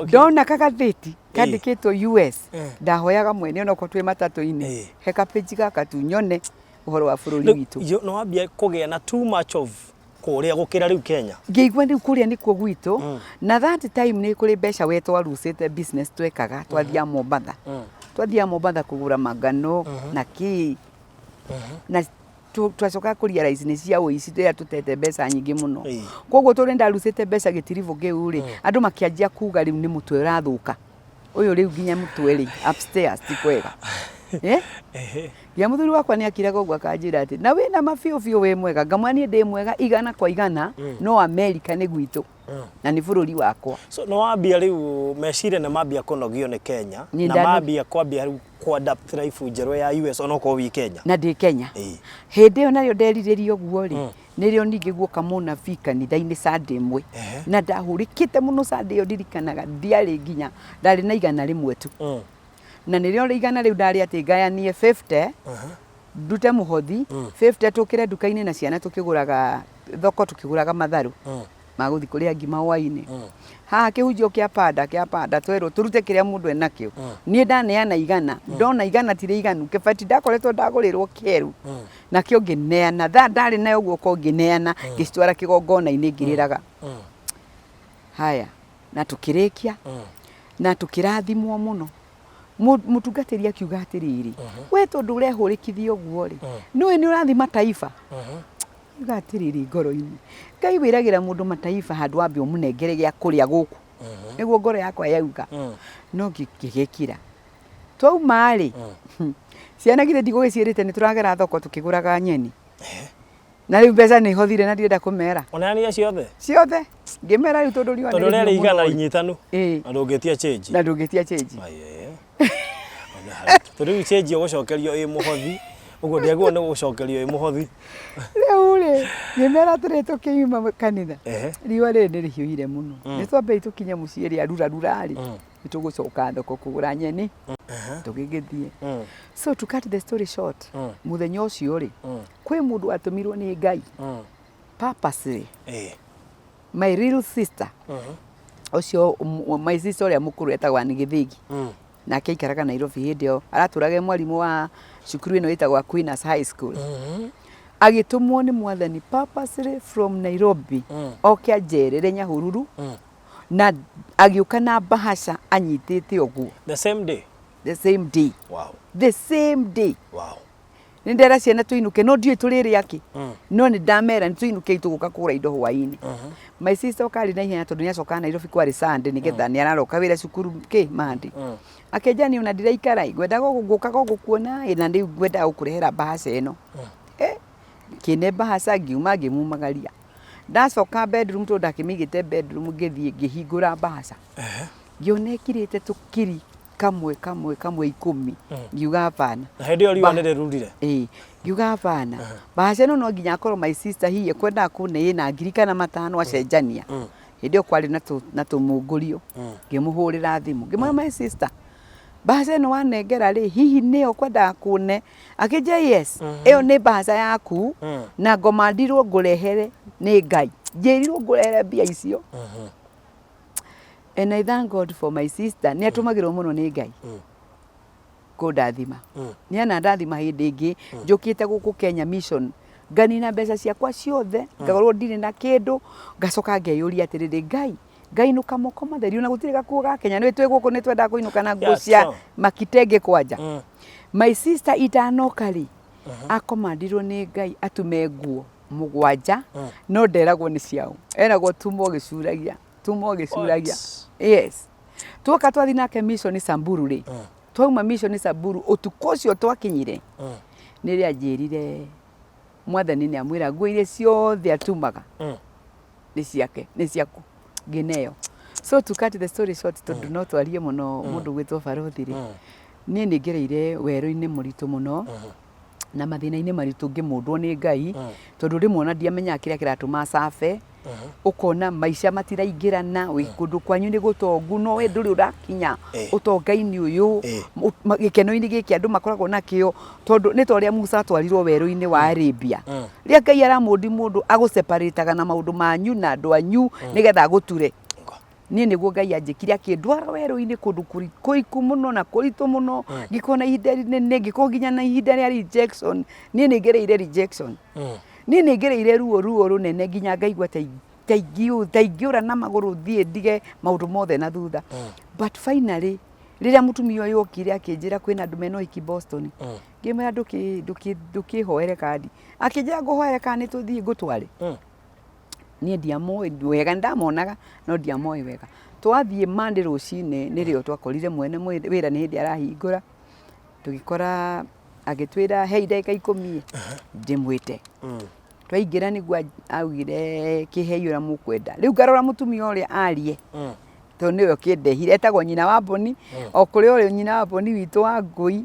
ndona kagatheti kandikitwo US ndahoyaga mwene ona ko twi matatu-ini heka page gaka tu nyone uhoro wa bururi witu no wambia kugia na too much of kuria gukira riu Kenya ngeigua riu kuria nikuo gwitu na that time ni kuri mbeca we twarucite business twekaga twathia Mombasa kugura magano na ki na twacoka kuria rice ni cia uici ndia tutete mbeca nyingi muno koguo turi ndarucite mbeca gitirivo giu ri andu makianjia kuga riu ni mutwe urathuka uyu riu nginya mutwe ri upstairs ti kwega ya muthuri wakwa ni akira koguo akanjira ati na wina mafiu we mwega ngamwani ndi mwega igana kwa igana no America ni gwitu na ni bururi wakwa so no wambia riu mecire na mambia kunogio ni Kenya na mambia kwambia riu adapt life njeru ya US onoko wi Kenya na ndi Kenya hindi yo nayo nderiririo guo ri nirio ningi guoka muna fika ni thaini Sunday mwe na ndahurikite muno Sunday yo ndirikanaga ndiari nginya ndari na igana rimwe tu na nirio rigana riu ndari ati ngayanie 50 ndute muhothi 50 tukire duka-ini na ciana tukiguraga thoko tukiguraga matharu maguthi kuria ngima hwaini ha kihunjio kia panda twero turute kiria mundu enakio nie ndaneana igana ndona igana tire iganu kibati ndakoretwo ndagurirwo keru na kio ngineana ndari nayo guoko ngineana ngicitwara kigongona-ini ngiriraga haya na tukirikia na tukirathimwo muno mutungatiri akiuga atiriri we tondu urehurikithio guo ri niwe ni urathima taifa gatiriri ngoro-ini Ngai wiragira mundu mataifa handu ambe umunengere gia kuria guku niguo ngoro yakwa yauga no ngigikira twauma ri ciana gire ndigugicirite ni turagera thoko tukiguraga nyeni na riu mbeca ni hothire na ndirenda kumera ona ni ciothe ngimera riu tondu riwa tondu reri igana inyitanu na ndungitia change tondu change ugucokerio i muhothi ugo ndiaguo ni gucokerio i muhothi riu ri ngimera turi tukiuma kanitha riwa ri ni rihiuire muno ni twambe tukinye mucii ri arura ri nitugucoka thoko kugura nyeni tugigithie so to cut the story short muthenya ucio ri kwi mundu atumirwo ni Ngai purposely my real sister ucio my sister ya mukuru etagwa ni Githigi na akaikaraga Nairobi hindio araturage mwarimu wa cukuru ino itagwa Queen's High School agitumwo ni mwathani purposely from Nairobi oke ajerere Nyahururu na agiuka na bahasha anyitite oguo the same day the same day. Wow. The same day. Wow. Nä ndera ciana tå inå ke no ndiå tå rä rä akä no nä ndamera nä tå inå ke itå gå ka kå ra indo hwainä my sister okarä na ihenya tondå nä acoka Nairobi kwarä Sunday nä getha nä aroka wä ra cukuru kä Monday akenjani ona ndiraikara ngwendaga gå ka gå kuona na rä u ngwendaga gå kå rehera mbahaca ä no kä ne mbahaca ngiuma ngä mumagaria ndacoka bedroom tondå ndakä mä igä te bedroom ngä thiä ngä hingå ra mbahaca ngä ona ekirä te tå kiri kamwe 10 ngiuga hapana na hĩndĩ ĩyo riũa nĩ rĩrurire ngiuga hapana mbahaca ĩno no nginya akorwo my sister hihi ekwendaga kũne na ngiri kana matano acenjania hĩndĩ ĩyo kwarĩ na tũmũngũrio ngĩmũhũrĩra thimũ ngĩmwĩra my sister mbahaca ĩno wanengera rĩ hihi nĩyo kwendaga kũne akĩnjĩra yes ĩyo nĩ mbahaca yaku na ngomandirwo ngũrehere nĩ Ngai njĩrirwo ngũrehere mbia icio. And I thank God for my sister. Nĩ atũmagĩrwo mũno nĩ Ngai kũndathima. Nĩ anandathima hĩndĩ ĩngĩ njũkĩte gũkũ Kenya mission nganina mbeca ciakwa ciothe ngakorwo ndirĩ na kĩndũ ngacoka ngeyũria atĩrĩrĩ Ngai nũka moko matheri na gũtirĩ gakuo ga Kenya nĩ twĩ gũkũ nĩ twendaga kũinũka na nguo cia makitenge kwanja. My sister itanoka rĩ akomandirwo nĩ Ngai atume nguo 7 no nderagwo nĩ ciao eragwo tumo gĩcuragia. Yes. Tuoka twathi nake mission Samburu rĩ. Twauma mission Samburu ũtukũ ũcio twakinyire. Nĩ rĩ anjĩrire mwathani nĩ amwĩra nguo iria ciothe atumaga nĩ ciake nĩ ciaku ngĩneo. So to cut the story short tondũ no twarie mũno mũndũ gwĩtwo Barothi rĩ. Niĩ nĩ ngereire werũ-inĩ mũritũ mũno na mathĩna-inĩ maritũ ngĩmũndwo nĩ Ngai tondũ rĩmwe ona ndiamenyaga kĩrĩa kĩratũma cabe ukona maisha matiraingĩrana wĩ kũndũ kwanyu nĩ gũtongu no we ndũrĩ ũrakinya ũtonga-inĩ ũyũ gĩkeno-inĩ gĩkĩ andũ makoragwo nakĩo tondũ nĩ ta ũrĩa Musa atwarirwo werũ-inĩ wa Arabia rĩrĩa Ngai aramũndi mũndũ agũseparĩtaga na maũndũ manyu na andũ anyu nĩgetha agũture. Niĩ nĩguo Ngai anjĩkire akĩndwara werũ-inĩ kũndũ kũriku mũno na kũritũ mũno ngĩkona ihinda rĩnene ngĩkorwo nginya na ihinda rĩa rejection. Niĩ nĩ ngereire rejection niĩ nĩ ngereire ruo rũnene nginya ngaigua ta ingĩũra na magũrũ thiĩ ndige maũndũ mothe na thutha. But finally rĩrĩa mũtumia ũyũ okire akĩnjĩra kwĩna andũ mena ũhiki Boston ngĩmwĩra ndũkĩhoere kandi akĩnjĩra ngũhoere kana nĩ tũthiĩ ngũtware. Niĩ ndiamoĩ wega ndamonaga no ndiamoĩ wega. Twathiĩ Monday rũcinĩ nĩrĩo twakorire mwene wĩra nĩ hĩndĩ arahingũra tũgĩkora agĩtwĩra hei ndagĩka 10 ndĩmwĩte twaingĩra nĩguo augire kĩhei ũrĩa mũkwenda. Rĩu ngarora mũtumia ũrĩa arie tondũ nĩwe ũkĩndehire etagwo nyina wa Mboni o kũrĩ ũrĩa nyina wa Mboni witũ wa Ngũi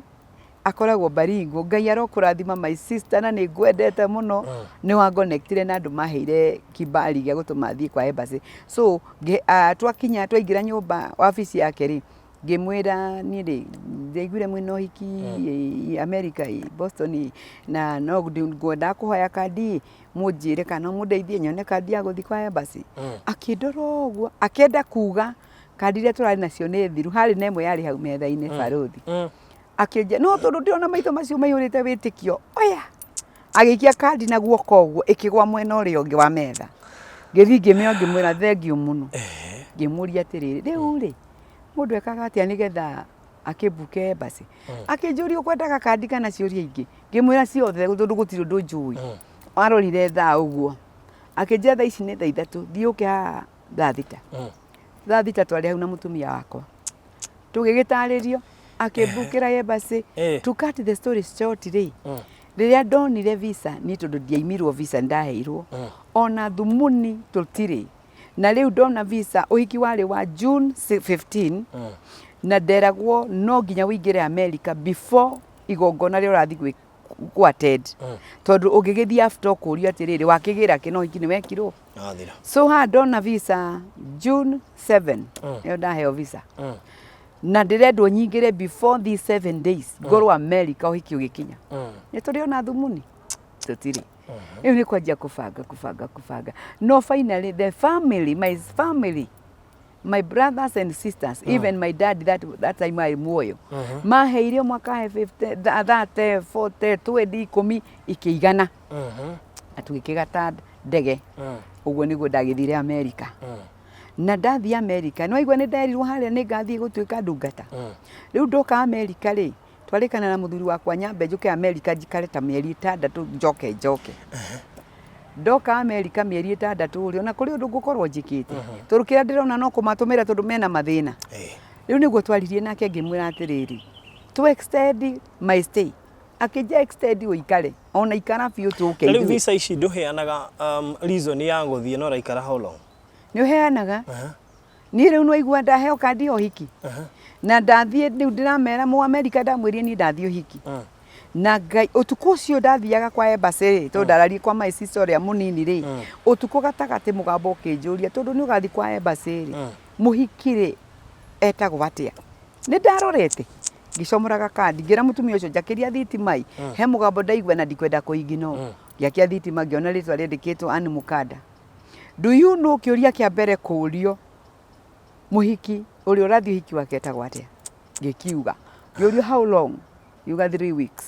akoragwo Baringo. Ngai arokũrathima my sister na nĩ ngwendete mũno nĩ wangonectire na andũ maheire kibali gĩa gũtũma thiĩ kwa embassy. So twaingĩra nyũmba wabici yake rĩ ngĩmwĩra niĩ rĩ ndaiguire mwĩna ũhiki America Boston na no ngwendaga kũhoya kandi mũnjĩre kana mũndeithie nyone kandi ya gũthiĩ kwa embassy. Akĩndora ũguo akĩenda kuga kandi iria tũrarĩ nacio nĩ thiru harĩ na ĩmwe yarĩ hau metha-inĩ Barothi akĩnjĩra no tondũ ndĩrona maitho macio maihũrĩte wĩtĩkio oya agĩikia kandi na guoko ũguo ĩkĩgwa mwena ũrĩa ũngĩ wa metha. Ngĩthiĩ ngĩmwĩra thengiũ mũno ngĩmũria atĩrĩrĩ rĩu rĩ mũndũ ekaga atĩa nĩgetha akĩbuke embassy. Akĩnjũria ũkwendaga kandi kana ciũria ingĩ ngĩmwĩra ciothe tondũ gũtirĩ ũndũ njũĩ. Arorire thaa ũguo akĩnjĩra thaa ici nĩ thaa 3 thiĩ ũke haha thaa 6. Thaa 6 twarĩ hau na mũtumia wakwa tũgĩgĩtarĩrio akĩbukĩra embassy. To cut the story short rĩ rĩrĩa ndonire visa nĩ tondũ ndiaimirwo visa ndaheirwo ona thumuni tũtirĩ na rĩu ndona visa ũhiki warĩ wa June 15 na nderagwo no nginya wĩingĩre America before igongona rĩrĩa ũrathiĩ gwatend tondũ ũngĩgĩthiĩ after kũũrio atĩrĩrĩ wakĩgĩra kĩ no ũhiki nĩ wekirwo. So ha ndona visa June 7 nĩyo ndaheo visa na ndĩrendwo nyingĩre before these 7 days ngorwo America ũhiki ũgĩkinya. Nĩ tũrĩ ona thumuni tũtirĩ. Rĩu nĩ kwanjia kũbanga no finally the family my brothers and sisters even my dad that time I muoyo maheire mwaka 50 30 40 20 10 ikĩigana atũgĩkĩgata ndege ũguo nĩguo ndagĩthire America. na ndathi America no igwa ni nderirwo haria ni ngathie gutuika ndungata riu ndoka America ri twarikana na muthuri wakwa nyambe njuke America njikare ta mieri 6 njoke ndoka America mieri 6 ri ona kuri undu ngukorwo njikite turukira ndirona no kumatumira tondu mena mathina riu niguo twaririe nake ngimwira atiriri to extend my stay akija extend uikare ona ikara biu tuke riu visa ici nduheanaga reason ya guthie no raikara how long ni uheanaga ni riu no igua ndaheo kandi o hiki na ndathie riu ndiramera mu America ndamwirie ni ndathie hiki na ngai utuku ucio ndathiaga kwa embassy to ndararie kwa my sister ya munini ri utuku gatagati mugambo ukinjuria tondu ni ugathi kwa embassy ri muhikire etagwo batia ni ndarorete ngicomoraga kandi ngira mutumia ucio njakiria thitimai he mugambo ndaigua na ndikwenda kuigino giakia thitima ngiona ritwa riandikitwo Anne Mukada do you know kiuria kia mbere kurio muhiki uri urathi hiki wake etagwo atia ngikiuga ngiurio how long yuga 3 weeks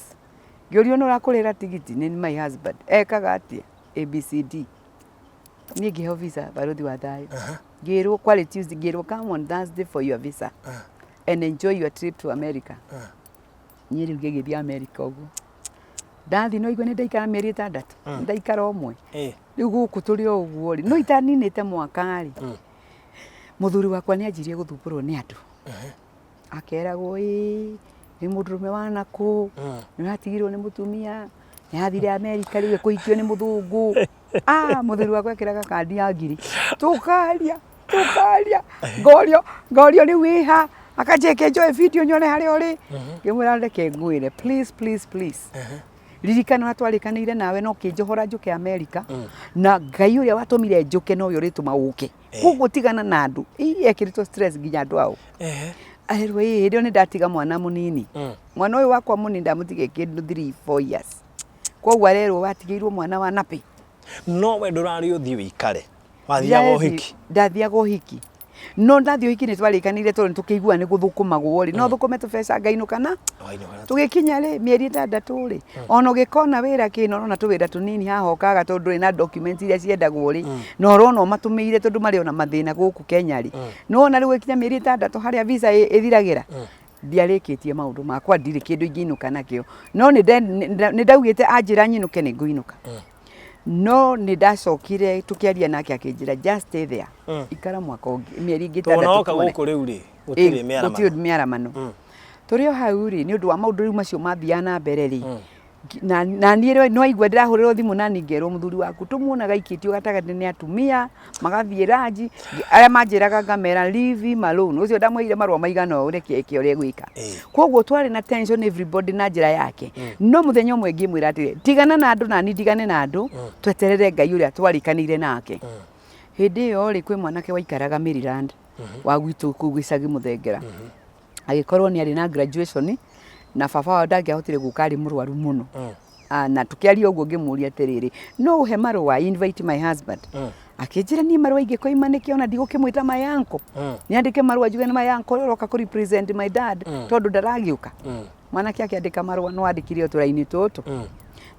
ngiurio no rakurira tigiti ni my husband ekaga atia ABCD ni ngiheo visa baruthi wa thayo ngirwo kwali Tuesday ngirwo come on Thursday for your visa and enjoy your trip to America ni riu ngigithia America uguo ndathi no igwe ni ndaikara mieri 6 ndaikara omwe riu guku turi uguo ri no itaninite mwaka ri muthuri wakwa ni anjirie guthumburwo ni andu akeragwo ni mundurume wa naku ni atigirwo ni mutumia ni athire America riu kuhikio ni muthungu muthuri wakwa ekiraga kandi ya ngiri tukaria ngorio ni wiha akajeke joe video nyone hari uri ngimwira ndeke ngwire please ririkana atwarikanire nawe no kinjohora njuke America na ngai uria watumire njuke no yo rituma uke gugutigana na andu ekirito stress nginya andu ao aherwo ndio ni ndatiga mwana munini mwana uyu wakwa munini ndamutige kindu 3-4 years koguo arerwo watigirwo mwana wa napi no we ndurari uthii wikare wathiaga hiki ndathiaga hiki no ndathio hiki ni twarikanire tondu tukigua ni guthukumagwo ri no thukume tubesa ngainukana tugikinya ri mieri 6 ri ona gikona wira kino na tuwira tunini haha okaga tondu ina document iria ciendagwo ri no rono matumire tondu mari ona mathina guku Kenya ri no ona riu gikinya mieri 6 haria visa ithiragira ndiarikitie maundu makwa ndiri kindu inginuka nakio no ni ndaugite anjira nyinuke ni nguinuka no ni ndacokire tukiaria nake akinjira just stay there ikara mwaka mieri ingi 6 tuonoka guku riu ri gutiri miaramano turio hau ri ni undu wa maundu riu macio mathiana mbere ri na ni no igwa ndirahurirwo thimu na ningerwo muthuri waku tumuonaga ikitio gatagati ni atumia magathie ranji aria manjiraga ngamera leave him alone ucio ndamwire marwa maigana ureke eke uri gwika koguo twari na tension everybody na njira yake no muthenya umwe ngimwira atire tigana na andu na ni ndigane na andu tweterere ngai uria twarikanire nake hindi yo ri kwi mwanake waikaraga Maryland wa gwitu kugicagi muthengera agikorwo ni ari na graduation na baba wa ndangihotire gukari murwaru muno na tukiaria uguo ngimuria atiriri no uhe marwa invite my husband akinjira ni marwa ingikoimanike ona ndigukimwita my uncle ni andike marwa njuge ni my uncle roka ku represent my dad tondu ndaragiuka mwanake akiandika marwa no andikire uturaini tutu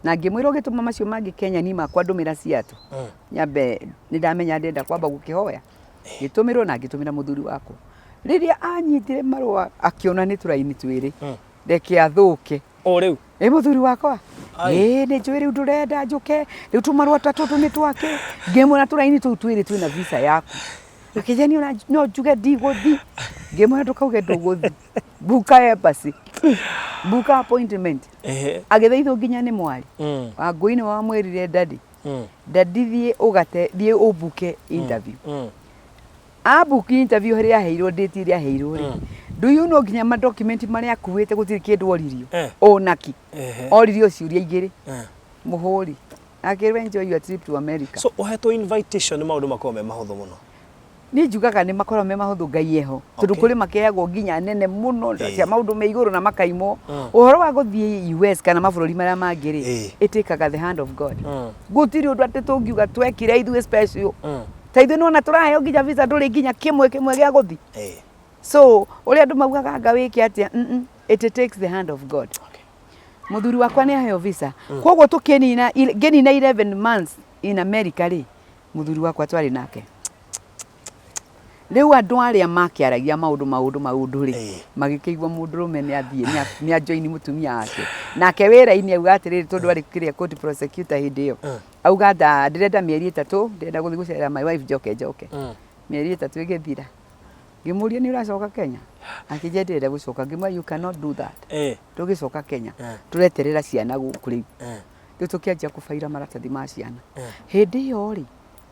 na ngimwira gituma macio mangi Kenya ni makwa ndumira ciatu nyambe ni ndamenya ndenda kwamba gukihoya gitumirwo na gitumira muthuri wako riria anyitire marwa akiona ni turaini twiri ndeke athuke o riu muthuri wakwa ni njui riu ndurenda njuke riu tumarwa tatu ni twake ngimwira turaini tu twiri twina visa yaku akijani ona no njuge ndiguthi ngimwira ndukauge nduguthi buka embassy buka appointment agithaitho nginya ni mwari Wangui wa mwirire dadi thie ugate thie ubuke interview abuki interview haria heirwo date iria heirwo ri do you know nginya ma document maria akuite gutiri kindu oririo onaki oririo ciuria igiri muhuri akirwe enjoy your trip to America so uhetwo invitation maundu makome mahuthu muno ni njugaga ni makorwo me mahuthu ngai eho tondu kuri makeagwo nginya nene muno cia maundu me iguru na makaimo uhoro wa guthie US kana mabururi maria mangiri itikaga the hand of God gutiri undu ati tungiuga twekire ithu special taithu no na turaheo nginya visa nduri nginya kimwe gia guthi so uri andu maugaga anga wiki atia it takes the hand of God muthuri wakwa ni aheo visa koguo tukinina geni na 11 months in America ri muthuri wakwa twari nake riu andu aria makiaragia maundu ri magikigwa mundurume ni athie ni ajoini mutumia wake nake wira-ini auga atiriri tondu ari kiria court prosecutor hindi iyo auga ndirenda mieri 3 ndirenda guthii gucerera my wife njoke mieri 3 igithira ngimuria ni uracoka Kenya akije ndirenda gucoka ngimwa you cannot do that tugicoka Kenya tureterera ciana guku riu riu tukianjia kubaira maratathi ma ciana hindi iyo ri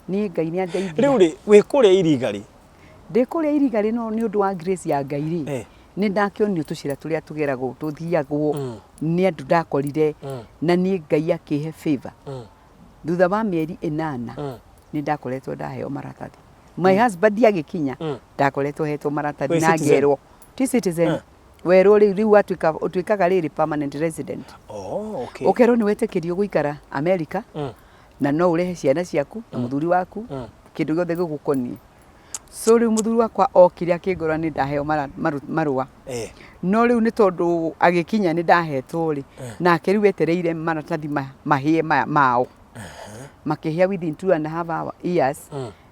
ni Ngai ni andeithia riu ri wi kuria irigari ndikuria irigari no ni undu wa grace ya Ngai ri ni ndakionio tucira turia tugeragwo tuthiagwo ni andu ndakorire na ni Ngai akihe favor thutha wa mieri 8 ni ndakoretwo ndaheo maratathi my husband agikinya ndakoretwo hetwo maratathi na ngerwo ti citizen werwo riu atuikaga riri permanent resident ukerwo ni wetikirio guikara America na no urehe ciana ciaku na muthuri waku kindu giothe gigukonie so riu muthuri wakwa okire akingora ni ndaheo marua no riu ni tondu agikinya ni ndahetwo ri nake riu etereire maratathi mahie mao makihia within 2.5 years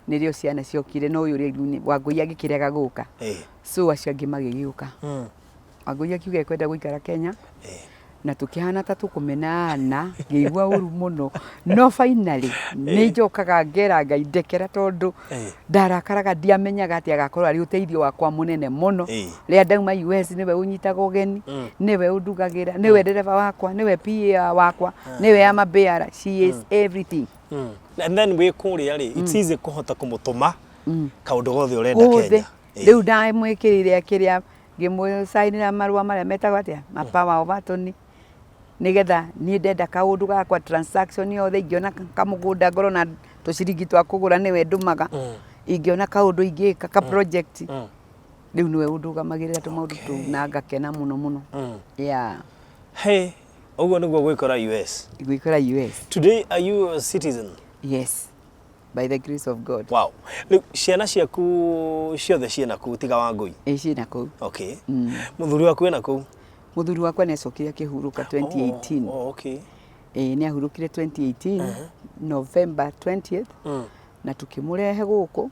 nirio ciana ciokire no uyu riu Wangui agikirega guka so acio angi magigiuka Wangui akiuga ekwenda guikara Kenya na tukihana ta tukumenana ngeigua uru muno no finally ni njokaga ngera Ngai ndekera tondu ndarakaraga ndiamenyaga ati agakorwo ari uteithio wakwa munene muno ria ndauma US niwe unyitaga ugeni niwe undugagira niwe dereva wakwa niwe PA wakwa niwe ama beara she is everything and then we kuria ri it's easy kuhota kumutuma kaundu gothe urenda Kenya riu ndamwikirire akiria ngimwisainira marua maria metagwo atia mapawa ovatoni nigetha ni ndenda kaundu gakwa transaction yothe ingiona kamugunda ngoro na tuciringi twa kugura niwe ndumaga ingiona kaundu ingika ka project riu niwe undugamagirira tumaundu tu na ngakena muno yeah hey ugo niguo gwikora US today are you a citizen? Yes, by the grace of God. Wow. Ciana ciaku ciothe ciena ku tiga Wangui? Ciena ku. Okay. Muthuri waku ena ku? Muthuri wakwa ni acokire akihuruka 2018. Okay. Ni ahurukire 2018 November 20th na tukimurehe guku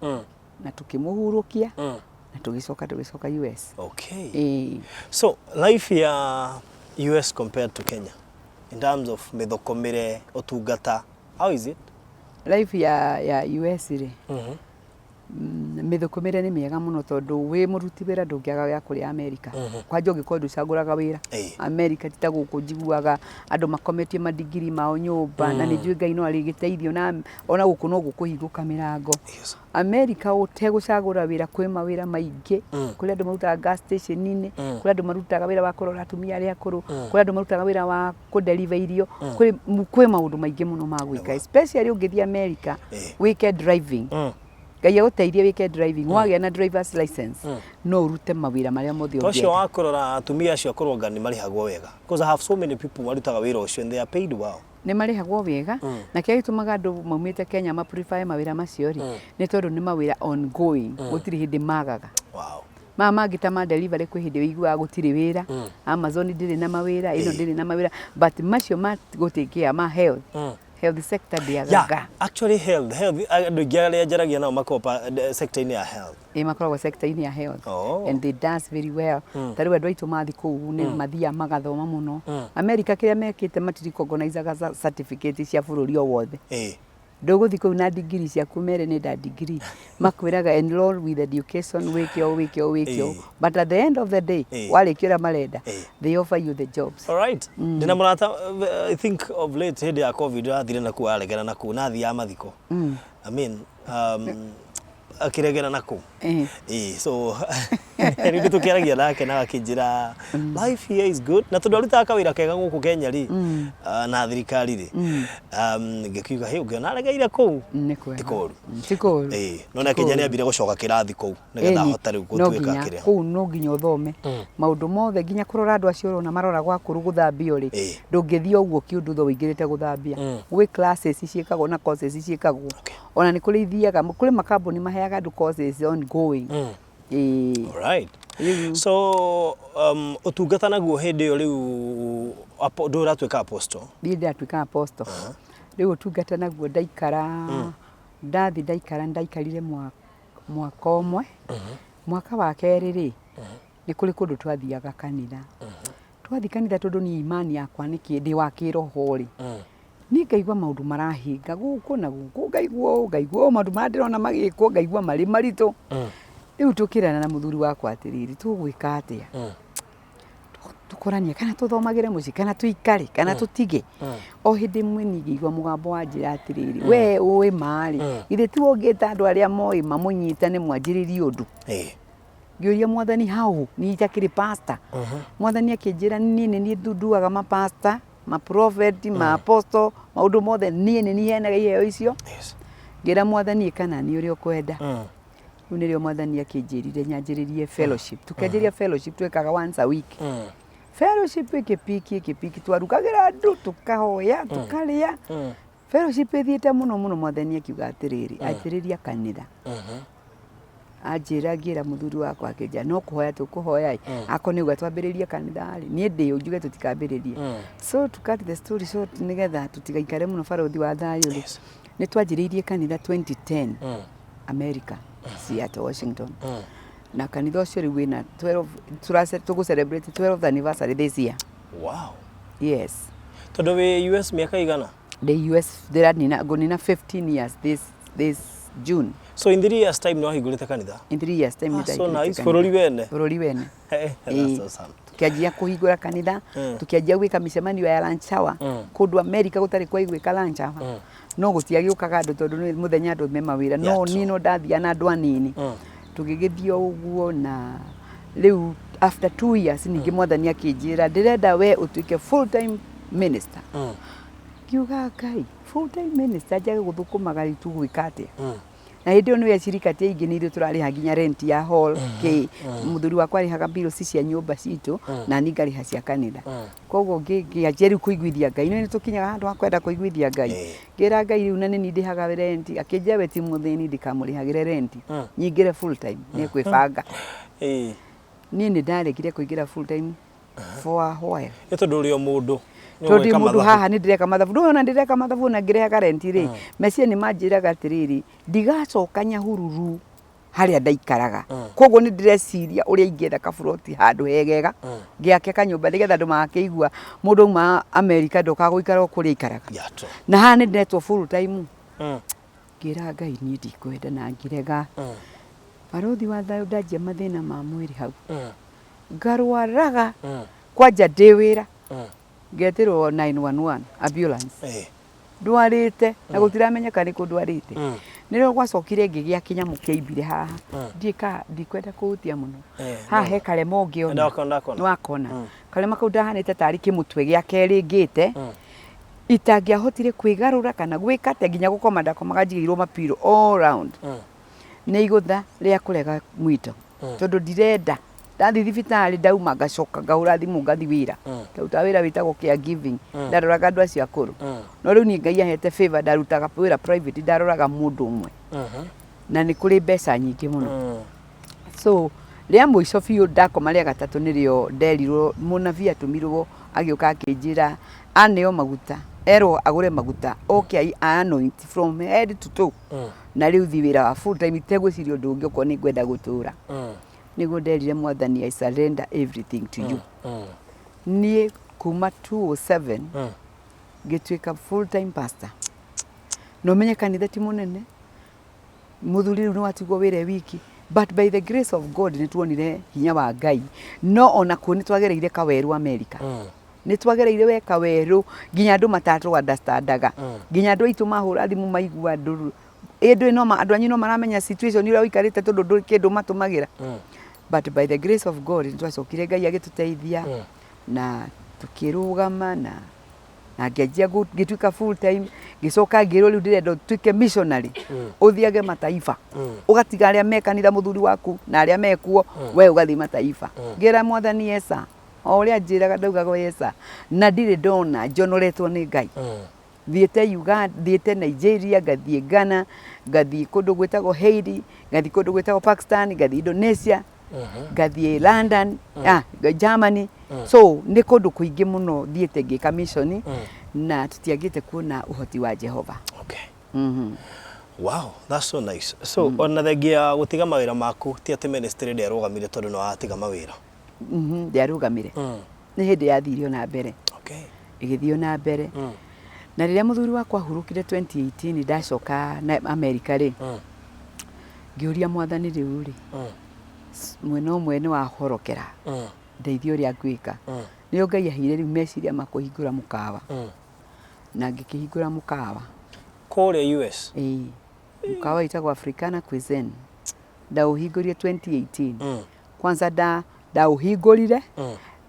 na tukimuhurukia na tugicoka US. Okay. So life ya US compared to Kenya in terms of mithokomire utungata, how is it? Life ya US ri mithokomire ni miega muno tondu wi muruti wira ndungiaga ya kuri America kwanja ungikorwo nducaguraga wira America tita guku njiguaga andu makometie madigiri mao nyumba na ni njui Ngai no ari giteithio na ona guku no gukuhinguka mirango America utegucagura wira kwi mawira maingi kuri andu marutaga gas station ine kuri andu marutaga wira wa kurora atumia aria akuru kuri andu marutaga wira wa ku deliver irio kuri maundu maingi muno ma gwika especially ungithia America weekend driving Ngai uteithie wike driving wagia na driver's license no urute mawira maria mothe ungienda tocio wakorora atumia acio akorwo ngani marihagwo wega because I have so many people marutaga wira ucio and they are paid well ni marihagwo wega na kia gitumaga andu maumite Kenya ma prefer mawira macio ri ni tondu ni mawira ongoing gutiri hindi magaga mama ngita ma delivery kwi hindi wiguaga gutiri wira Amazon ndiri na mawira ino ndiri na mawira but macio ma gutikia ma health sector diagaga actually health andu giaria jaragia nao makopa sector ini ya health makoragwo sector ini ya health and they does very well tariu andu aitu mathi kuu ni mathia magathoma muno America kiria mekite matiricogonizaga certificate cia bururi o wothe nduguthi kuu na degree ciaku mere ni da degree makwiraga enroll with education wikio but at the end of the day wale kira marenda they offer you the jobs. All right. Ndina murata I think of late hindi ya covid athire na ku aregera na ku na thia mathiko I mean akiregera na ku so riu tukiragia nake na akinjira life here is good na tondu aruta kawira kega guku Kenya ri na thirikari ri ngikiuga he ungiona aregeire ku tikoru no na Kenya ni ambire gucoka kirathi ku nigetha hota riu gutuika kiria ku no nginya uthome maundu mothe nginya kurora andu acio na marora gwakuru guthambio ri ndungithia uguo kiundu tho wingirite guthambia gwi classes ciikagwo na courses ciikagwo ona ni kurithiaga kuri makambuni maheaga andu courses ongoing all right so utungata naguo hindi yo riu ndura tweka apostle ndira tweka apostle riu utungata naguo ndaikara ndaikarire mwaka ũmwe mwaka wa kerĩ rĩ nĩ kũrĩ kũndũ twathiaga kanitha twathi kanitha tondũ ni imani yakwa nĩ kĩndĩ wa kĩroho rĩ nĩ ngaigua maũndũ marahinga gũkũ na gũkũ ngaigua maũndũ marĩa ndĩrona magĩkwo ngaigua marĩ maritũ rĩu tũkĩrana na mũthuri wakwa atĩrĩrĩ tũgwĩka atĩa tukoranie kana tuthomagire muci kana tuikare kana tutige o hindi imwe nigigwa mugambo wa njira atiriri we uwe mari ithe tu ongeta andu aria moi mamunyitane mwanjiririe undu ngiuria mwathani hau ni itakiri pastor mwathani akinjira ni nduduaga ma pastor ma prophet ma apostle maundu mothe ni henaga iheo icio ngira mwathani kana ni uria ukwenda Unirio mwathani akinjirire nyanjiririe fellowship tukenjiria fellowship twekaga once a week fellowship ikipiki twarukagira andu tukahoya tukaria fellowship ithiete muno mwathani akiuga atiriri ajiriria kanitha ajiragira muthuri wakwa akija no kuhoya tukuhoya ako ni gwatwambiriria kanitha ari ni ndi ujuge tutikambiririe so to cut the story short nigetha tutigaikare muno farothi wa thayo ni twajiririe kanitha 2010 America Seattle Washington na kanitha ucio riu wina 12 tugu celebrate 12th anniversary this year. Wow. Yes. Todo we US miaka igana? The US there are nina 15 years this June. So in 3 years time no higurite kanitha? In 3 years time nita. So nice bururi wene. Bururi wene. That's awesome. Tukianjia kuhigura kanitha, tukianjia gwika micemanio ya lunch hour, kundu America gutari kwa igwika lunch hour. No gutiagiukaga andu tondu ni muthenya andu me mawira no nino ndathia na andu anini tugigithio uguo na riu after 2 years ningi mwathani akinjira ndirenda we utuike full time minister kiuga Ngai full time minister njage guthukumaga ritu gwika atia na hindi no yacirikati ingi ni turariha nginya rent ya hall ki muthuri wakwa arihaga bills cia nyumba citu na ni ngariha cia kanitha koguo ngianjeri kuiguithia Ngai ni tukinyaga handu akwenda kuiguithia Ngai ngira Ngai riu na ni ndihaga rent akinja we ti muthini ndikamurihagire rent nyingire full time ni kwibanga ni ndarekire kuingira full time for a while tondu uri o mundu Todi mundu haha ni ndireka mathabu ndona ndireka mathabu na ngirehaga rent ri mecie ni manjiraga atiriri ndigacoka Nyahururu haria ndaikaraga koguo ni ndireciria uria ingienda kaburoti handu hegega ngiake kanyumba nigetha andu makeigua mundu ma America ndoka guikara kuria ikaraga na haha ni ndetwo full time ngira Ngai ni ndikwenda na ngirega barothi wa thayo ndajia mathina ma mwiri hau ngarwaraga kwanja ndiwira ngetirwo 911 ambulance ndwarite na gutiramenyeka ni kundwarite niro gwacokire ngigia kinyamu kiaibire haha ndikwenda kuhutia muno haha he karemo ngiona wakona karema kau ndahanite tari kimutwe gia keri ngite itangiahotire kwigarura kana gwika te nginya gukoma ndakomaga njigirwo mapiro all round ni igutha ria kurega mwito tondu ndirenda ndathi thibitari ndauma ngacoka ngahura thimu ngathi wira ndaruta wira witagwo care giving ndaroraga andu acio akuru no riu ni Ngai ahete favor ndarutaga wira private ndaroraga mundu umwe na ni kuri mbeca nyingi muno so ria muico biu ndakoma ria gatatu nirio nderirwo munabii atumirwo agioka akinjira aneo maguta erwo agure maguta okay anoint from head to toe na riu thi wira wa full time tegwicirio ndungi uko ni ngwenda gutura nigo nderire mwathani I surrender everything to you nie kuma 207 gitwika full time pastor no menye kanitha ti munene muthuri no atigwo wire wiki but by the grace of God ni tuonire hinya wa Ngai no ona ku ni twagereire kaweru America ni twagereire we kaweru nginya andu matatu understandaga nginya andu aitu mahura thimu maigua andu endo no andu anyu no maramenya situation ira uikarite tondu ndu kindu matumagira but by the grace of God nitwacokire Ngai agituteithia na tukirugama na ngianjia gituika full time gicoka ngiro riu ndirenda tuike missionary uthiage mataifa ugatiga aria mekanitha muthuri waku na aria mekuo we ugathi mataifa ngira mwathani Yesa o uria njiraga ndaugaga Yesa na ndire ndona njonoretwo ni Ngai thiete Uganda thiete Nigeria gathie Ghana gathie kundu gwetagwo Haiti gathie kundu gwetagwo Pakistan gathie Indonesia gathie London Germany so ni kundu kuingi muno thiete ngika mission na tutiagite kuona uhoti wa Jehova. Okay. Wow, that's so nice. So ona thengia gutiga mawira maku ti ati ministry nderugamire tondu no atiga mawira. Ndiarugamire. Ni hindi yathirio na mbere. Okay. Igithio na mbere. Na riria muthuri wakwa hurukire 2018 ndacoka na America ri. Ngiuria mwathani riu ri. Mwena umwe wa horokera. Ndeithio ria gwika. Nio Ngai ahire riu meciria makuhingura mukawa. Na ngikihingura mukawa. Kore US. Mukawa itagwo Africana Cuisine. Ndauhingurie 2018. Kwanza ndauhingurire.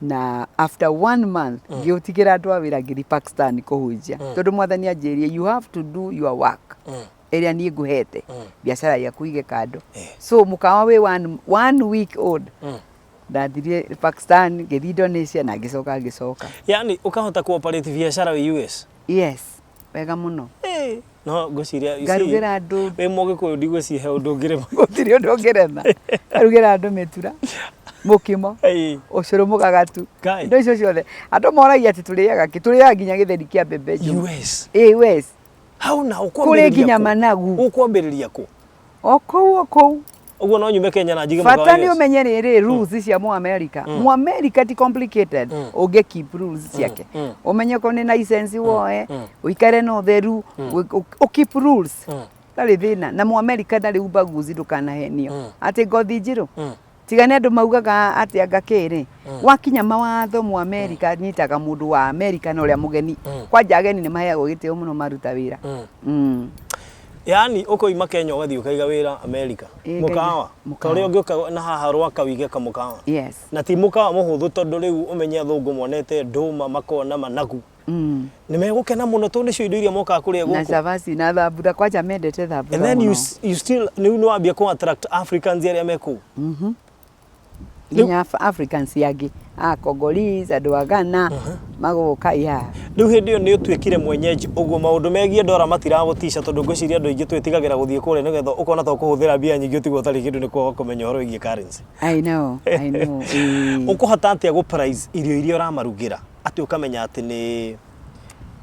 Na after 1 month ngiutigira andu a wira ngiri Pakistan kuhunjia tondu mwathani anjirie you have to do your work area ni nguhete biashara yaku ige kando so mukawa we 1 week old ndathire Pakistan ngithi Indonesia na ngicoka yani ukahota kuoperate biashara we US. Yes wega muno no guciria ngarugira andu we moge ko ndigwicihe undu ngire gutiri undu ngirena ngarugira andu metura mukimo ucuru mugagatu ndo icio ciothe andu moragia ati turiaga ki turiaga nginya githeri kia mbembe US US how na ukwambiriria kuri nginya managu ukwambiriria ku okou uguo no nyume Kenya na njige mukawa. Fata ni umenye riri rules cia mu America. Mu America ti complicated. Uge keep rules ciake. Umenye ko ni license woe, uikare no theru, u keep rules. Tari thina na mu America ndari ubaguzi ndukana henio. Ati ngothi njiru. Tigane andu maugaga ati angakiri. Wakinya mawatho mu America nyitaga mundu wa America na uria mugeni. Kwanja ageni ni maheagwo gitio muno maruta wira. Yani ukoima Kenya ugathi ukaiga wira America mukawa tori ungiuka na haha rwaka wige ka mukawa. Yes. Na ti mukawa muhuthu tondu riu umenye athungu monete nduma makona managu ni megukena muno tondu nicio indo iria moka kuria guku na savasi na thabura kwanja mendete thabura. And then you still ni wambia ku attract Africans aria meku Nya Africans yagi Congolese andu a Ghana magoka ya riu hindi iyo ni utwikire mwenyeji uguo maundu megie ndora matiragutisha tondu ngwiciria andu aingi twitigagira guthie kure nigetha ukona ta kuhuthira mbia nyingi utigwo tari kindu ni kwa kumenya horo igie currency. I know ukuhota atia gu price irio iria uramarugira ati ukamenya ati ni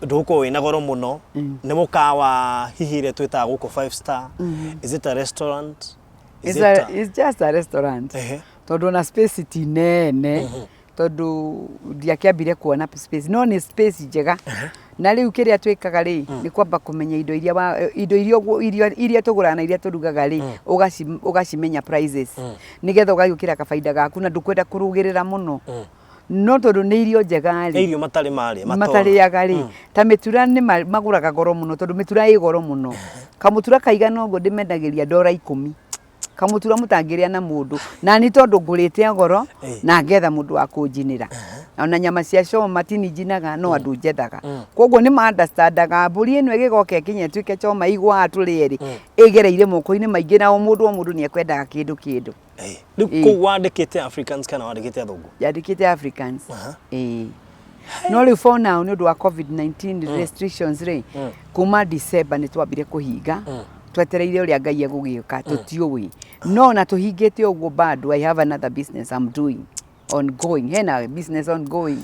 nduko wina goro muno ni mukawa hihire twita guko 5 star. Is it a restaurant? It's just a restaurant. Tondu na space ti nene tondu ndiakiambire kuona space no ni space njega na riu kiria twikaga ri ni kwamba kumenya indo iria tugurana iria turugaga ri ugacimenya prices nigetha ugagiukira kafaida gaku na ndukwenda kurugirira muno no tondu ni irio njega ri irio matariaga ri ta mitura ni maguraga goro muno tondu mitura i goro muno kamutura kaigana ugo ndimendagiria $10 kamutura mutangiria na mundu na ni tondu ngurite goro na ngetha mundu wa kunjinira ona nyama cia coma matini jinaga no andu njethaga koguo ni ma understandaga mburi eno igigoka kinye twike coma igwa aturieri igereire moko-ini maingi na o mundu ni ekwendaga kindu riu ku wandikite Africans kana wandikite athungu? Yandikite Africans. No riu for now ni undu wa COVID-19 restrictions ri kuma December ni twambire kuhinga twetereire uria Ngai egugiuka tutiui no na tuhingite uguo bado I have another business I'm doing ongoing hena business ongoing